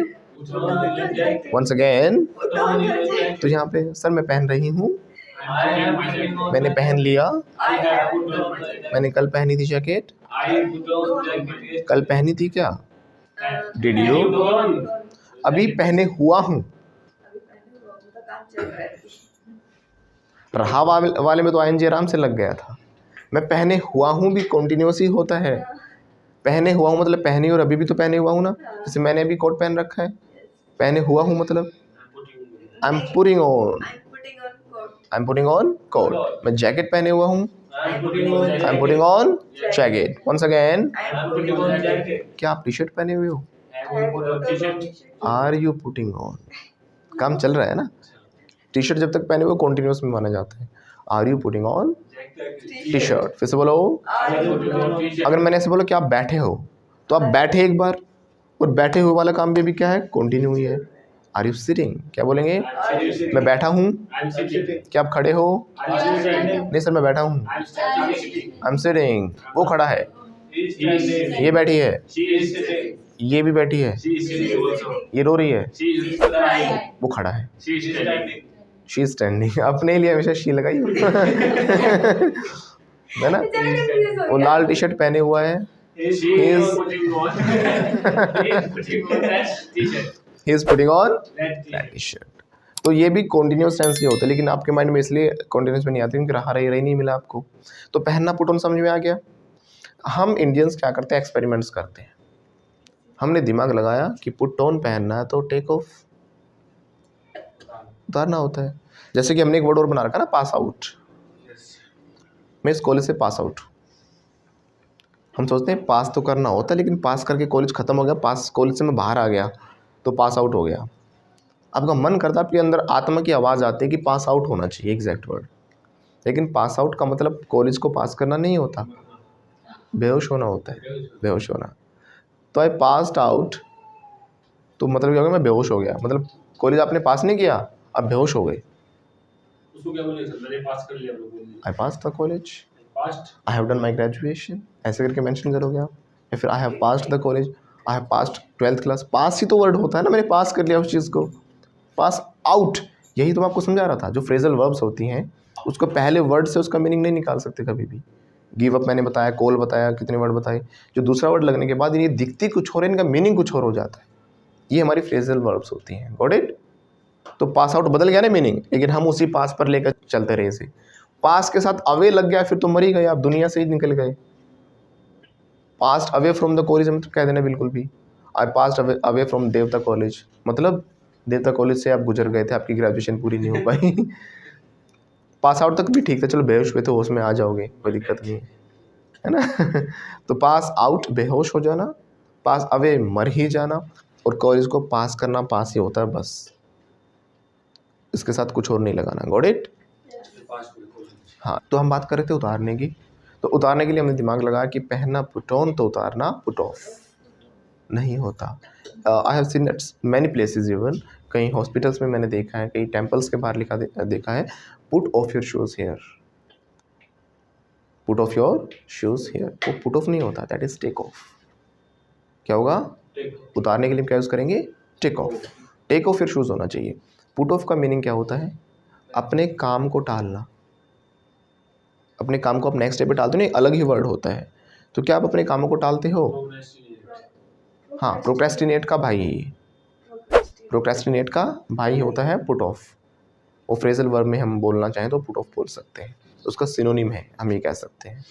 Once again. तो यहाँ पे सर मैं पहन रही हूँ, मैंने पहन लिया, मैंने कल पहनी थी जैकेट, कल पहनी थी क्या? Did you? अभी पहने हुआ हूँ। रहा वाले में तो आईएनजी आराम से लग गया था। मैं पहने हुआ हूँ भी कॉन्टिन्यूस ही होता है। पहने हुआ हूँ मतलब पहने, और अभी भी तो पहने हुआ हूँ ना। जैसे मैंने अभी कोट पहन रखा है, पहने हुआ हूँ मतलब I am putting on, I am putting on coat. मैं जैकेट पहने हुआ हूँ, I am putting on jacket. Once again. क्या आप टी शर्ट पहने हुए हो? Are you putting on? काम चल रहा है ना। टी शर्ट जब तक पहने हुए कॉन्टिन्यूस में माना जाता है। Are you putting on T shirt? फिर से बोलो। अगर मैंने ऐसे बोला कि आप बैठे हो तो आप बैठे एक बार, और बैठे हुए वाला काम भी क्या है? कंटिन्यू ही है। Are you sitting? क्या बोलेंगे? मैं बैठा हूँ। क्या आप खड़े हो? नहीं सर मैं बैठा हूँ। I am sitting. वो खड़ा है, ये बैठी है, ये भी बैठी है, ये रो रही है, वो खड़ा है, शी इज स्टैंडिंग। अपने लिए हमेशा शी लगाई है ना। वो लाल टी शर्ट पहने हुआ है, he is putting on that t-shirt। तो ये भी कॉन्टिन्यूस टेंस ही होता है, लेकिन आपके माइंड में इसलिए कॉन्टिन्यूस में नहीं आती क्योंकि रहा रही नहीं मिला आपको। तो पहनना पुट ऑन समझ में आ गया। हम इंडियंस क्या करते हैं? एक्सपेरिमेंट्स करते हैं। हमने दिमाग लगाया कि पुट ऑन पहनना है तो टेक ऑफ उतारना होता है। जैसे कि हमने एक वर्ड और बना रखा ना, पास आउट। मैं इस कॉलेज से पास आउट हूँ। हम सोचते हैं पास तो करना होता है, लेकिन पास करके कॉलेज ख़त्म हो गया, पास कॉलेज से मैं बाहर आ गया तो पास आउट हो गया। आपका मन करता है, आपके अंदर आत्मा की आवाज़ आती है कि पास आउट होना चाहिए, एग्जैक्ट वर्ड। लेकिन पास आउट का मतलब कॉलेज को पास करना नहीं होता, बेहोश होना होता है, बेहोश होना। तो आई पास्ड आउट तो मतलब क्या हो गया, मैं बेहोश हो गया। मतलब कॉलेज आपने पास नहीं किया, आप बेहोश हो गए। उसको क्या बोलेंगे सर? मैंने पास कर लिया, आप लोग बोलिए। I pass the college, past. I have done my graduation, ऐसे करके मेंशन करोगे आप। या फिर I have passed the college, I have passed 12th class. Pass ही तो वर्ड होता है ना, मैंने पास कर लिया उस चीज़ को। पास आउट, यही तो मैं आपको समझा रहा था। जो फ्रेजल वर्ब्स होती हैं उसको पहले वर्ड से उसका मीनिंग नहीं निकाल सकते कभी भी। गिव अप मैंने बताया, कॉल बताया, कितने वर्ड बताए। जो दूसरा वर्ड लगने के बाद ये दिखती कुछ और है, इनका मीनिंग कुछ और हो जाता है। ये हमारी फ्रेजल वर्ब्स होती हैं। Got it? तो पास आउट बदल गया ना मीनिंग, लेकिन हम उसी पास पर लेकर चलते रहे इसे। पास के साथ अवे लग गया, फिर तो मर ही गए, आप दुनिया से ही निकल गए। Passed away from the college मतलब कह देना बिल्कुल भी। आई पास्ट अवे फ्रॉम देवता कॉलेज, मतलब देवता कॉलेज से आप गुजर गए थे, आपकी ग्रेजुएशन पूरी नहीं हो पाई। पास आउट तक भी ठीक था, चलो बेहोश हुए तो होश में आ जाओगे, कोई दिक्कत नहीं है ना। तो पास आउट बेहोश हो जाना, पास अवे मर ही जाना, और कॉलेज को पास करना पास ही होता है बस, इसके साथ कुछ और नहीं लगाना। Got it? हाँ, तो हम बात कर रहे थे उतारने की। तो उतारने के लिए हमने दिमाग लगाया कि पहनना पुट ऑन, तो उतारना पुट ऑफ नहीं होता। I have seen eight many places, even कई हॉस्पिटल्स में मैंने देखा है, कई टेम्पल्स के बाहर लिखा देखा है, put off your shoes here, put off your shoes here. वो पुट ऑफ नहीं होता, दैट इज़ टेक ऑफ। क्या होगा? उतारने के लिए क्या यूज़ करेंगे? Take off. Take off your shoes होना चाहिए। पुट ऑफ का मीनिंग क्या होता है? अपने काम को टालना, अपने काम को आप नेक्स्ट डे पे टालते हो, नहीं अलग ही वर्ड होता है। तो क्या आप अपने कामों को टालते हो? हाँ, प्रोक्रेस्टिनेट का भाई, प्रोक्रेस्टिनेट का भाई होता है पुट ऑफ। वो फ्रेजल वर्ब में हम बोलना चाहें तो पुट ऑफ बोल सकते हैं, उसका सिनोनिम है, हम ये कह सकते हैं।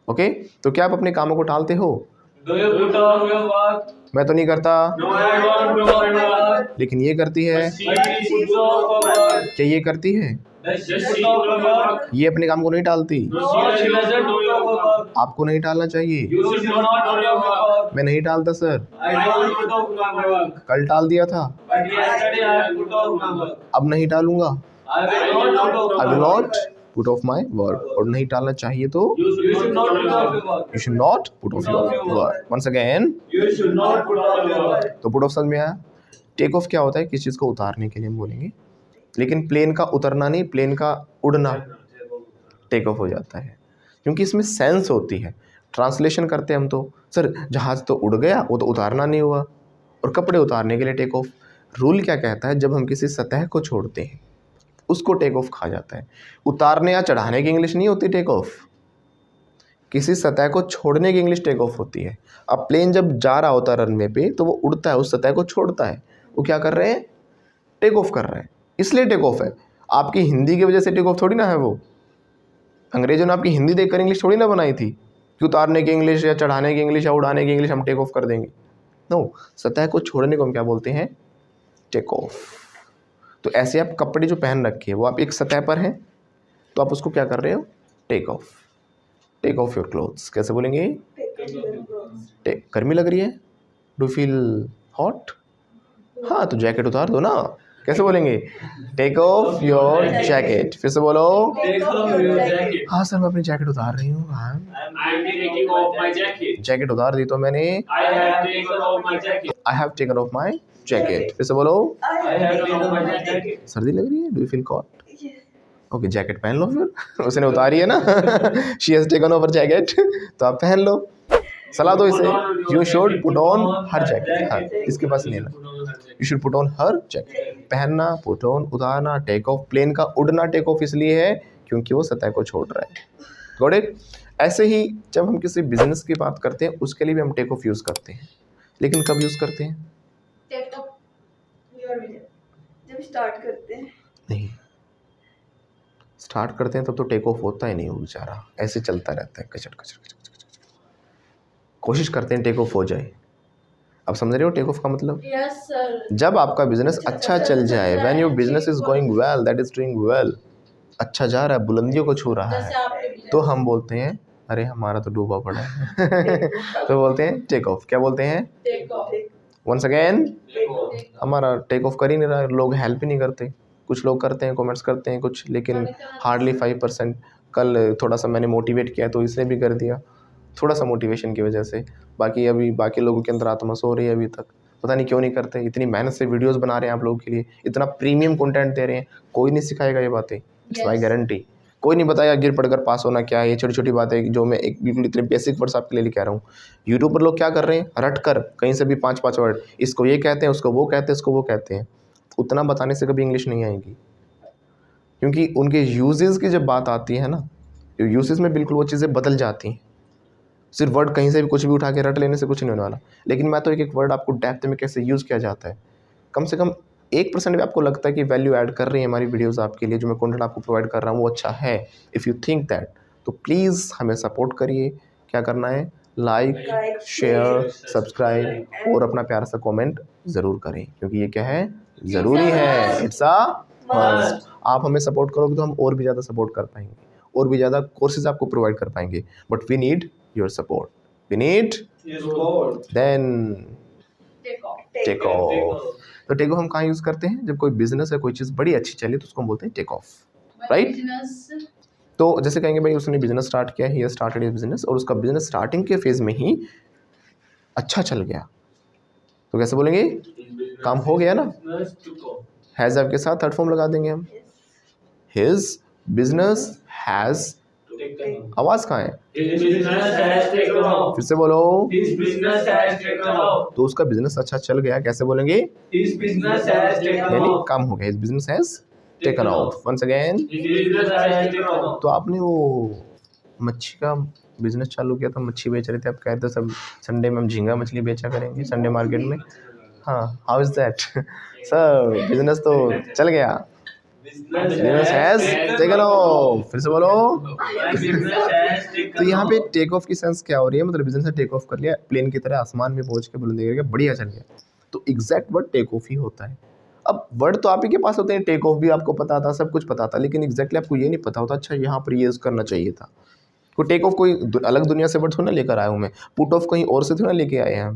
ओके, तो क्या आप अपने कामों को टालते हो? Do you put off your work? मैं तो नहीं करता, No, I don't do my work. लेकिन ये करती है। She puts off her work. क्या ये करती है? Does she put off her work? ये अपने काम को नहीं टालती। No, she doesn't do your work. आपको नहीं टालना चाहिए। You should not do your work. मैं नहीं टालता sir, I don't put off my work. कल टाल दिया था, But yesterday I have put off my work. अब नहीं टालूंगा। I will not put off I my will work. Not put of my work. और नहीं टालना चाहिए तो You should not put off your work. You should not put off your work. Once again, You should not put off your work. तो put off समझ में आया? Take off क्या होता है? किसी चीज़ को उतारने के लिए हम बोलेंगे, लेकिन प्लेन का उतरना नहीं, प्लेन का उड़ना टेक ऑफ हो जाता है, क्योंकि इसमें सेंस होती है। ट्रांसलेशन करते हैं हम तो, सर जहाज़ तो उड़ गया, वो तो उतारना नहीं हुआ, और कपड़े उतारने के लिए टेक ऑफ। रूल क्या कहता है? जब हम किसी सतह को छोड़ते हैं उसको टेक ऑफ कहा जाता है। उतारने या चढ़ाने की इंग्लिश नहीं होती टेक ऑफ, किसी सतह को छोड़ने की इंग्लिश टेक ऑफ होती है। अब प्लेन जब जा रहा होता है रनवे पे, तो वो उड़ता है, उस सतह को छोड़ता है, वो क्या कर रहे हैं? टेक ऑफ कर रहे हैं, इसलिए टेक ऑफ है। आपकी हिंदी की वजह से टेक ऑफ थोड़ी ना है वो। अंग्रेजों ने आपकी हिंदी देखकर इंग्लिश थोड़ी ना बनाई थी कि उतारने की इंग्लिश या चढ़ाने की इंग्लिश या उड़ाने की इंग्लिश हम टेक ऑफ कर देंगे। नो, सतह को छोड़ने को हम क्या बोलते हैं? Take off. तो ऐसे आप कपड़े जो पहन रखे हैं वो आप एक सतह पर हैं, तो आप उसको क्या कर रहे हो? Take off. Take off your clothes. कैसे बोलेंगे? टेक। गर्मी लग रही है? Do feel hot? हाँ, तो जैकेट उतार दो ना। कैसे बोलेंगे? Take off your jacket. फिर से बोलो। Take off your jacket. हाँ सर, मैं अपनी जैकेट उतार रही हूँ। हाँ, I am taking off my jacket. Jacket उतार दी तो मैंने। I have taken off my jacket. I have taken of my jacket. फिर से बोलो। I have taken off my jacket. सर्दी लग रही है? Do you feel cold? Okay, jacket पहन लो फिर। उसने उतारी है ना। She has taken over jacket, तो आप पहन लो। सलाह दो इसे, you should put on her jacket. हाँ, इसके पास नहीं है। You should put on her jacket. पहनना, पुट ऑन, उतारना, टेक ऑफ। प्लेन का उड़ना टेक ऑफ इसलिए है क्योंकि वो सतह को छोड़ रहा है। Got it? ऐसे ही जब हम किसी बिजनेस की बात करते हैं उसके लिए भी हम टेक ऑफ यूज़ करते हैं, लेकिन कब यूज़ करते हैं? टेक ऑफ योर जब स्टार्ट करते हैं। नहीं, स्टार्ट करते हैं तब तो टेक ऑफ होता ही नहीं, वो बेचारा ऐसे चलता रहता है, कचड़ कचड़ कचड़ कचड़। कोशिश करते हैं टेक ऑफ हो जाए। अब समझ रहे हो टेक ऑफ का मतलब? Yes sir. जब आपका बिजनेस अच्छा चल जाए, when your business is going well, that is doing well, अच्छा जा रहा है, बुलंदियों को छू रहा जैसे है, आपने भी तो हम बोलते हैं अरे हमारा तो डूबा पड़ा है तो बोलते हैं टेक ऑफ। क्या बोलते हैं? Take of. वंस अगेन, देखो हमारा टेक ऑफ कर ही नहीं रहा, लोग हेल्प ही नहीं करते। कुछ लोग करते हैं, कमेंट्स करते हैं कुछ, लेकिन हार्डली 5%। कल थोड़ा सा मैंने मोटिवेट किया तो इसने भी कर दिया, थोड़ा सा मोटिवेशन की वजह से। बाकी अभी बाकी लोगों के अंदर आत्मा सो रही है अभी तक, पता नहीं क्यों नहीं करते। इतनी मेहनत से वीडियोस बना रहे हैं आप लोगों के लिए, इतना प्रीमियम कंटेंट दे रहे हैं, कोई नहीं सिखाएगा ये बातें, इट्स माय गारंटी। कोई नहीं बताएगा गिर पड़कर पास होना क्या है। ये छोटी छोटी बातें जो मैं एक बिल्कुल इतने बेसिक वर्ड्स आपके लिए लेके आ रहा हूँ। यूट्यूब पर लोग क्या कर रहे हैं, रट कर कहीं से भी 5-5 वर्ड, इसको ये कहते हैं, उसको वो कहते हैं, इसको वो कहते हैं। उतना बताने से कभी इंग्लिश नहीं आएगी, क्योंकि उनके यूजेस की जब बात आती है ना, यूजेस में बिल्कुल वो चीज़ें बदल जाती हैं। सिर्फ वर्ड कहीं से भी कुछ भी उठा के रट लेने से कुछ नहीं होने वाला। लेकिन मैं तो एक एक वर्ड आपको डेप्थ में कैसे यूज़ किया जाता है, कम से कम 1% भी आपको लगता है कि वैल्यू ऐड कर रही है हमारी वीडियोस आपके लिए, जो मैं कंटेंट आपको प्रोवाइड कर रहा हूँ वो अच्छा है, इफ़ यू थिंक दैट, तो प्लीज़ हमें सपोर्ट करिए। क्या करना है? लाइक, शेयर, सब्सक्राइब और अपना प्यारा सा कमेंट ज़रूर करें, क्योंकि ये क्या है, ज़रूरी है, इट्स अ मस्ट। आप हमें सपोर्ट करोगे तो हम और भी ज़्यादा सपोर्ट कर पाएंगे, और भी ज़्यादा कोर्सेज आपको प्रोवाइड कर पाएंगे, but we need your support, we need then take off. Take off. तो टेक ऑफ हम कहाँ यूज़ करते हैं? जब कोई बिजनेस है, कोई चीज़ बड़ी अच्छी चली तो उसको हम बोलते हैं टेक ऑफ, राइट? बिजनेस। तो जैसे कहेंगे भाई उसने बिजनेस स्टार्ट किया, ही स्टार्टेड हिज बिजनेस, और उसका बिजनेस स्टार्टिंग के फेज में ही अच्छा चल गया, तो कैसे बोलेंगे? काम हो गया ना। हैज़ आपके साथ थर्ड फॉर्म लगा देंगे हम, हिज बिजनेस हैज़। आवाज़ कहाँ है? फिर से बोलो। तो उसका बिजनेस अच्छा चल गया, कैसे बोलेंगे? यानी काम हो गया, his business has taken off. Once again, तो आपने वो मच्छी का बिजनेस चालू किया था, मच्छी बेच रहे थे, आप कह रहे थे सब संडे में हम झींगा मछली बेचा करेंगे संडे मार्केट में। हाँ, how is that? Sir business तो चल गया, बिजनेस हैज़ टेकन ऑफ। फिर से बोलो। तो यहाँ पे टेक ऑफ की सेंस क्या हो रही है? मतलब बिजनेस ने टेक ऑफ कर लिया, प्लेन की तरह आसमान में पहुँच के बुलंदी करके बढ़िया चल गया, तो एग्जैक्ट वर्ड टेक ऑफ ही होता है। अब वर्ड तो आप ही के पास होते हैं, टेक ऑफ भी आपको पता था, सब कुछ पता था, लेकिन एग्जैक्टली आपको ये नहीं पता होता अच्छा यहाँ पर ये यूज़ करना चाहिए था। कोई टेक ऑफ कोई अलग दुनिया से वर्ड थोड़ा ना लेकर आया हूँ मैं, पुट ऑफ कहीं और से थोड़ा लेके आए हैं,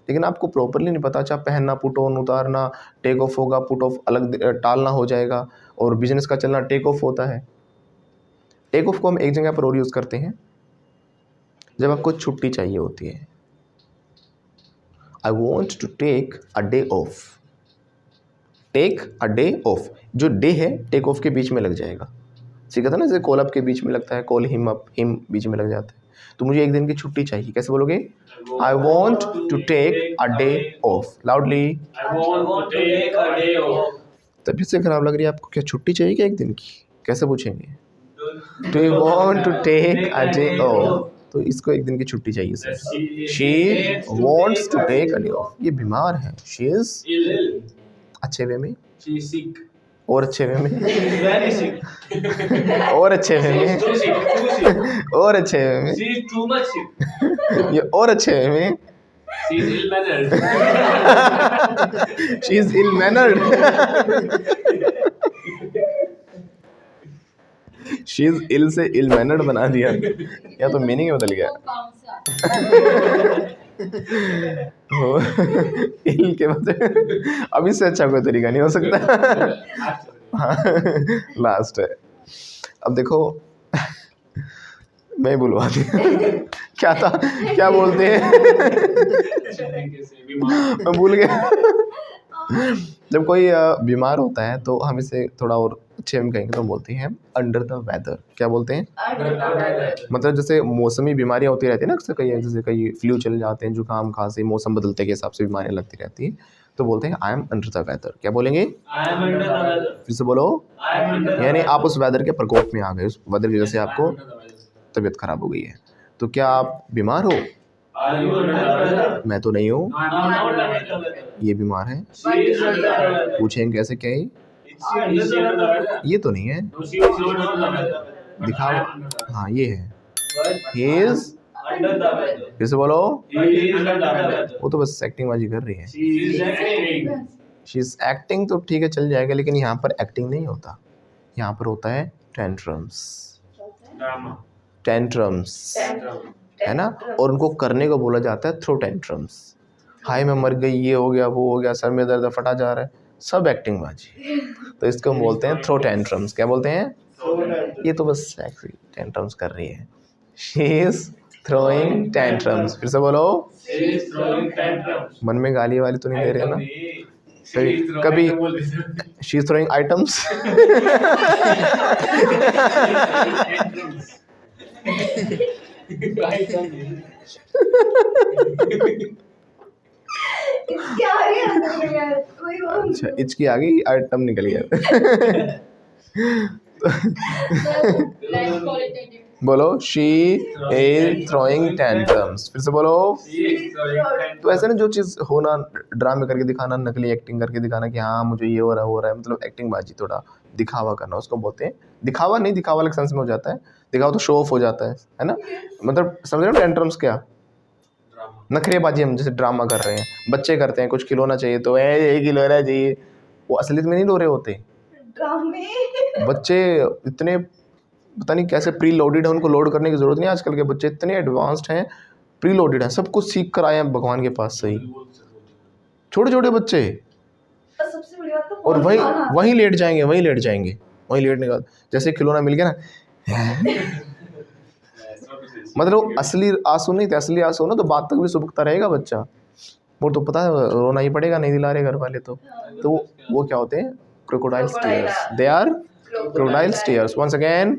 लेकिन आपको प्रॉपरली नहीं पता। अच्छा, पहनना पुट ऑन, उतारना टेक ऑफ होगा, पुट ऑफ अलग टालना हो जाएगा, और बिजनेस का चलना टेक ऑफ होता है। टेक ऑफ को हम एक जगह पर और यूज़ करते हैं जब आपको छुट्टी चाहिए होती है। I want to take a day off. Take a day off, जो डे है टेक ऑफ के बीच में लग जाएगा। सीखा था ना, जैसे कॉल अप के बीच में लगता है, कॉल हिम अप, हिम बीच में लग जाता है। तो मुझे एक दिन की छुट्टी चाहिए, कैसे बोलोगे? I want to take a day off. Loudly. तबीयत से खराब लग रही है आपको, क्या छुट्टी चाहिए क्या एक दिन की? कैसे पूछेंगे? Do you want to take a day off? तो इसको एक दिन की छुट्टी चाहिए sir. She wants to take a day off. ये बीमार है, शी इज अच्छे वे में, और अच्छे वे में, और अच्छे वे में, और अच्छे वे में, ये और अच्छे वे में, she is ill mannered. She is ill से इल मैनर्ड बना दिया, या तो मीनिंग बदल गया। वो काम से आता इल के बदले अब इससे अच्छा कोई तरीका नहीं हो सकता। हाँ, लास्ट है। अब देखो मैं बुलवा दिया, क्या था, क्या बोलते हैं? मैं भूल गया। जब कोई बीमार होता है तो हम इसे थोड़ा और अच्छे में कहेंगे तो बोलते हैं अंडर द वेदर। क्या बोलते हैं? मतलब जैसे मौसमी बीमारियां होती रहती है ना, अक्सर कई, जैसे कई फ्लू चल जाते हैं, जुकाम खांसी, मौसम बदलते के हिसाब से बीमारियां लगती रहती हैं, तो बोलते हैं I am under the weather. क्या बोलेंगे? फिर से बोलो। यानी आप उस वेदर के प्रकोप में आ गए, उस वेदर की वजह से आपको तबीयत खराब हो गई है। तो क्या आप बीमार हो? मैं तो नहीं हूँ, ये बीमार है। पूछेंगे कैसे, क्या है ये? तो नहीं है, दिखाओ। हाँ ये है, he is। फिर से बोलो। वो तो बस एक्टिंग बाजी कर रही है, शी इज एक्टिंग। तो ठीक है, चल जाएगा, लेकिन यहाँ पर एक्टिंग नहीं होता, यहाँ पर होता है टेंट्रम्स, Drama. टेंट्रम्स है ना, और उनको करने को बोला जाता है थ्रो टेंट्रम्स। हाय मैं मर गई, ये हो गया, वो हो गया, सर में दर्द, फटा जा रहा है, सब एक्टिंग बाजी। तो इसको हम बोलते हैं थ्रो टेंट्रम्स। क्या बोलते हैं? ये तो बस टेंट्रम्स कर रही है, शी इज थ्रोइंग टेंट्रम्स। फिर से बोलो, She is throwing tantrums. मन में गाली वाली तो नहीं दे रहे ना? She is throwing कभी tantrums. She is throwing items. इसके आगे अंदर में यार कोई वो अच्छा, इचकी आ गई, आइटम निकल गया। Let's call it a day. बोलो, शी इज थ्रोइंग टेंट्रम्स। फिर से बोलो। She is throwing tantrums. तो ऐसे ना जो चीज़ होना, ड्रामे करके दिखाना, नकली एक्टिंग करके दिखाना कि हाँ मुझे ये हो रहा है, मतलब एक्टिंग बाजी, थोड़ा दिखावा करना, उसको बोलते हैं। दिखावा नहीं, दिखावा अलग सेंस में हो जाता है, दिखावा तो शो ऑफ हो जाता है ना। मतलब समझ रहे हो टेंट्रम्स क्या? Drama. नखरेबाजी। हम जैसे ड्रामा कर रहे हैं, बच्चे करते हैं, कुछ खिलौना चाहिए तो ये खिलौना चाहिए, वो असलियत में नहीं रो रहे होते ड्रामे। बच्चे। इतने पता नहीं कैसे प्री लोडेड है, उनको लोड करने की ज़रूरत नहीं। आजकल के बच्चे इतने एडवांस्ड हैं, प्री लोडेड हैं, सब कुछ सीख कर आए हैं भगवान के पास से ही, छोटे छोटे बच्चे। और सबसे बड़ी बात तो और फोन चलाना। वहीं लेट जाएंगे, वहीं लेटने के बाद जैसे खिलौना मिल गया ना, मतलब असली आंसू नहीं थे, असली आंसू ना तो बात तक भी सुबकता रहेगा बच्चा, वो तो पता है रोना ही पड़ेगा, नहीं दिला रहे घर वाले तो वो क्या होते हैं? Crocodiles tears. They are crocodiles tears. Once again,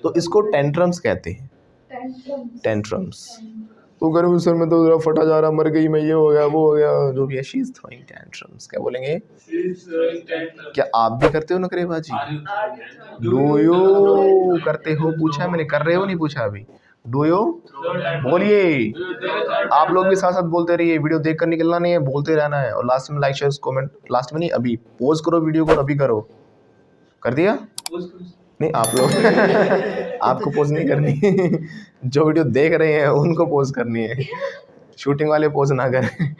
तो इसको टेंट्रम्स कहते हैं, टेंट्रम्स। तो घर में सर में तो जरा फटा जा रहा, मर गई मैं, ये हो गया, वो हो गया, जो भी है, शी इज थ्रोइंग टेंट्रम्स। क्या बोलेंगे? She is throwing tantrums. क्या आप भी करते हो नखरेबाजी? Are you throwing tantrums? Do you करते हो? पूछा है मैंने, कर रहे हो नहीं पूछा अभी। Do you? Throw tantrums. बोलिए। Do you throw tantrums? आप लोग भी साथ साथ बोलते रहिए, वीडियो देख कर निकलना नहीं है, बोलते रहना है। और लास्ट में लाइक शेयर कमेंट, लास्ट में नहीं, अभी पॉज करो वीडियो को, अभी करो। कर दिया? Push. नहीं, आप लोग आपको पोज नहीं करनी, जो वीडियो देख रहे हैं उनको पोज करनी है, शूटिंग वाले पोज ना करें।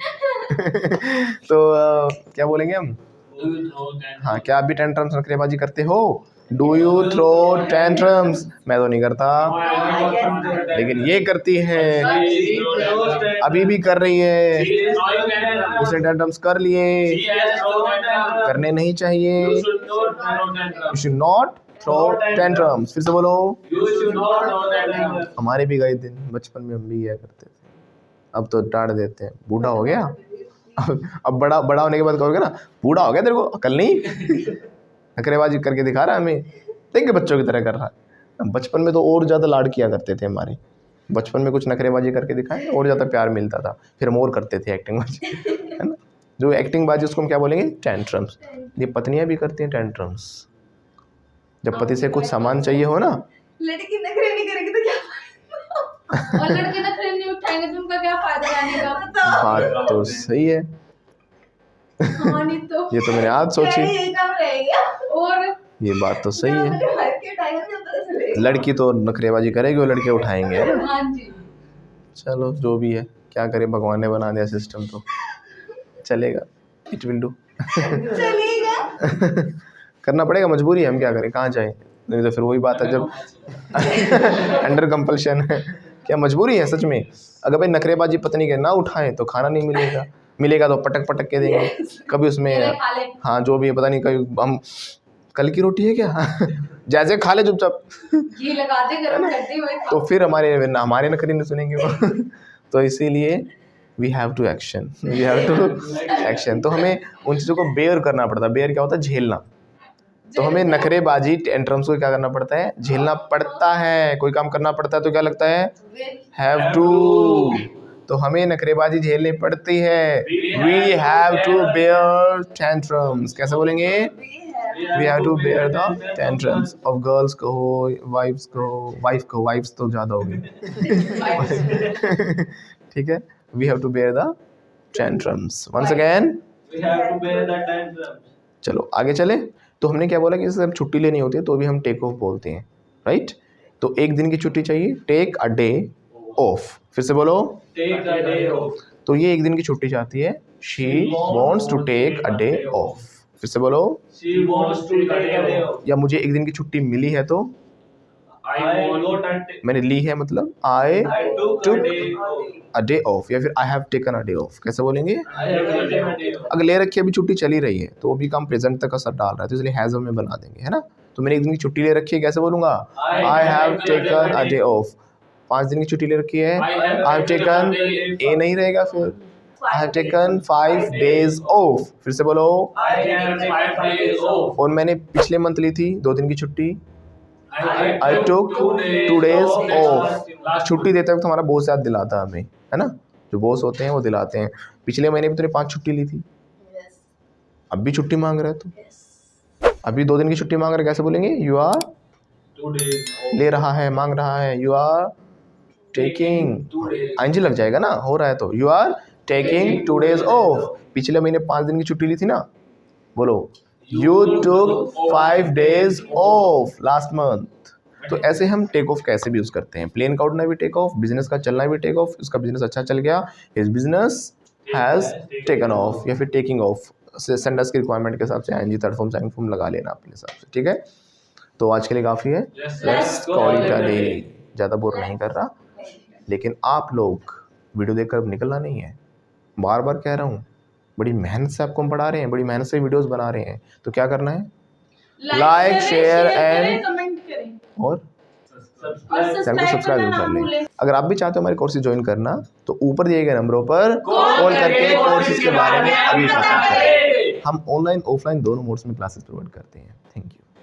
तो क्या बोलेंगे हम? Do you throw tantrums? हाँ, क्या आप भी टेंट्रम्स नखरेबाजी करते हो? Do you throw tantrums? मैं तो नहीं करता, लेकिन ये करती है, She throws tantrums. अभी भी कर रही है। She is throwing tantrums. उसने टेंट्रम्स कर लिए, She has thrown tantrums. करने नहीं चाहिए। You should not throw you tantrums. Should not throw tantrums. फिर से बोलो। You should not throw tantrums. हमारे भी गए दिन बचपन में, हम भी किया करते थे, अब तो डांट देते हैं। बूढ़ा हो गया, अब बड़ा होने के बाद कहोगे ना, बूढ़ा हो गया तेरे को अकल नहीं, नखरेबाजी करके दिखा रहा है हमें, देख के बच्चों की तरह कर रहा है। बचपन में तो और ज़्यादा लाड किया करते थे हमारे, बचपन में कुछ नखरेबाजी करके दिखाए और ज़्यादा प्यार मिलता था, फिर हम और करते थे एक्टिंग बाजी, है ना। जो एक्टिंग बाजी उसको हम क्या बोलेंगे? टेंट्रम्स। ये पत्नियां भी करती हैं टेंट्रम्स, जब पति से कुछ सामान चाहिए हो ना। लड़की नखरे नहीं करेगी तो क्या फायदा? और लड़के नखरे नहीं उठाएंगे तो उनका क्या फायदा रहने का? बात तो सही है, हाँ, नहीं तो। ये तो मैंने आज सोची, यही काम रहेगा। और ये बात तो सही है। लड़के उठाएंगे तो पता चलेगा। लड़की तो नखरेबाजी करेगी और लड़के उठाएंगे, है ना। हाँ जी, चलो जो भी है, क्या करे, भगवान ने बना दिया सिस्टम तो चलेगा, इट विल डू। चलेगा। करना पड़ेगा, मजबूरी है, हम क्या करें, कहाँ जाएं। नहीं तो फिर वही बात है, जब अंडर कंपल्शन है, क्या मजबूरी है सच में। अगर भाई नखरेबाजी पत्नी के ना उठाएं तो खाना नहीं मिलेगा, मिलेगा तो पटक के देंगे कभी उसमें। खा ले। हाँ, जो भी है, पता नहीं कभी हम कल की रोटी है क्या जैसे खा ले चुपचाप, घी लगा दे, गरम कर दे, वही तो फिर हमारे नखरे नहीं सुनेंगे वो। तो इसीलिए वी हैव टू एक्शन, तो हमें उन चीज़ों को बेयर करना पड़ता है। बेयर क्या होता है? झेलना। तो हमें नखरेबाजी टेंट्रम्स को क्या करना पड़ता है? झेलना पड़ता है। कोई काम करना पड़ता है तो क्या लगता है? Have to. तो हमें नखरेबाजी झेलनी पड़ती है। We have to bear tantrums. कैसे बोलेंगे? We have to bear the tantrums of girls कहो, वाइफ्स तो ज़्यादा होगी। ठीक है, we have to bear the tantrums. Once again, We have to bear the tantrums. चलो आगे चले। तो हमने क्या बोला कि जैसे हम छुट्टी लेनी होती है तो भी हम टेक ऑफ बोलते हैं, राइट। तो एक दिन की छुट्टी चाहिए, टेक अ डे ऑफ। फिर से बोलो। Take a day off. तो ये एक दिन की छुट्टी चाहती है, she wants to take a day off. फिर से बोलो। She wants to take a day off. या मुझे एक दिन की छुट्टी मिली है तो I got a day. मैंने ली है मतलब आई I took a day off. A day of, या फिर I have taken a day of. कैसे बोलेंगे? I have taken a day off. अगर ले रखी है, अभी छुट्टी चली रही है तो अभी काम प्रेजेंट तक असर डाल रहा है, तो इसलिए हैज़ में बना देंगे, है ना। तो मैंने एक दिन की छुट्टी ले रखी है, कैसे बोलूंगा? I have taken a day of. 5 दिन की छुट्टी ले रखी है, आई हैव टेकन, ए नहीं रहेगा फिर, I have taken 5 days of. फिर से बोलो। I have 5 days off. और मैंने पिछले मंथ ली थी 2 दिन की छुट्टी, I I took 2 days of. Last छुट्टी देते वक्त हमारा बॉस याद दिलाता है हमें, है ना। जो बॉस होते हैं वो दिलाते हैं, पिछले महीने भी तूने 5 छुट्टी ली थी, Yes. अब भी छुट्टी मांग रहा है तो Yes. अभी 2 दिन की छुट्टी मांग रहा है, कैसे बोलेंगे? You are 2 days off. ले रहा है, मांग रहा है, you are taking. 2 days. ING लग जाएगा ना, हो रहा है तो you are taking 2 days off. पिछले महीने 5 दिन की छुट्टी ली थी ना, बोलो you took 5 days of last month. तो ऐसे हम टेक ऑफ कैसे भी यूज करते हैं। प्लेन का उड़ना भी टेक ऑफ, बिजनेस का चलना भी टेक ऑफ। उसका बिजनेस अच्छा चल गया, his business has taken off, या फिर टेकिंग ऑफ। सेंडर्स की रिक्वायरमेंट के हिसाब से I N G third form second form लगा लेना अपने हिसाब से, ठीक है। तो आज के लिए काफ़ी है, Yes, let's call it a day. ज़्यादा बोर नहीं कर रहा, लेकिन आप लोग वीडियो देखकर अब निकलना नहीं है। बार बार कह रहा हूँ, बड़ी मेहनत से आपको हम पढ़ा रहे हैं, बड़ी मेहनत से वीडियोस बना रहे हैं, तो क्या करना है? लाइक, शेयर एंड कमेंट करें और और Subscribe. चैनल को सब्सक्राइब सब्सक्राइब करना कर ना लें। भूलें। अगर आप भी चाहते हो हमारे कोर्सेज ज्वाइन करना, तो ऊपर दिए गए नंबरों पर कॉल करके कोर्सेज के बारे में अभी पता करें। हम ऑनलाइन ऑफलाइन दोनों मोड्स में क्लासेस प्रोवाइड करते हैं। Thank you.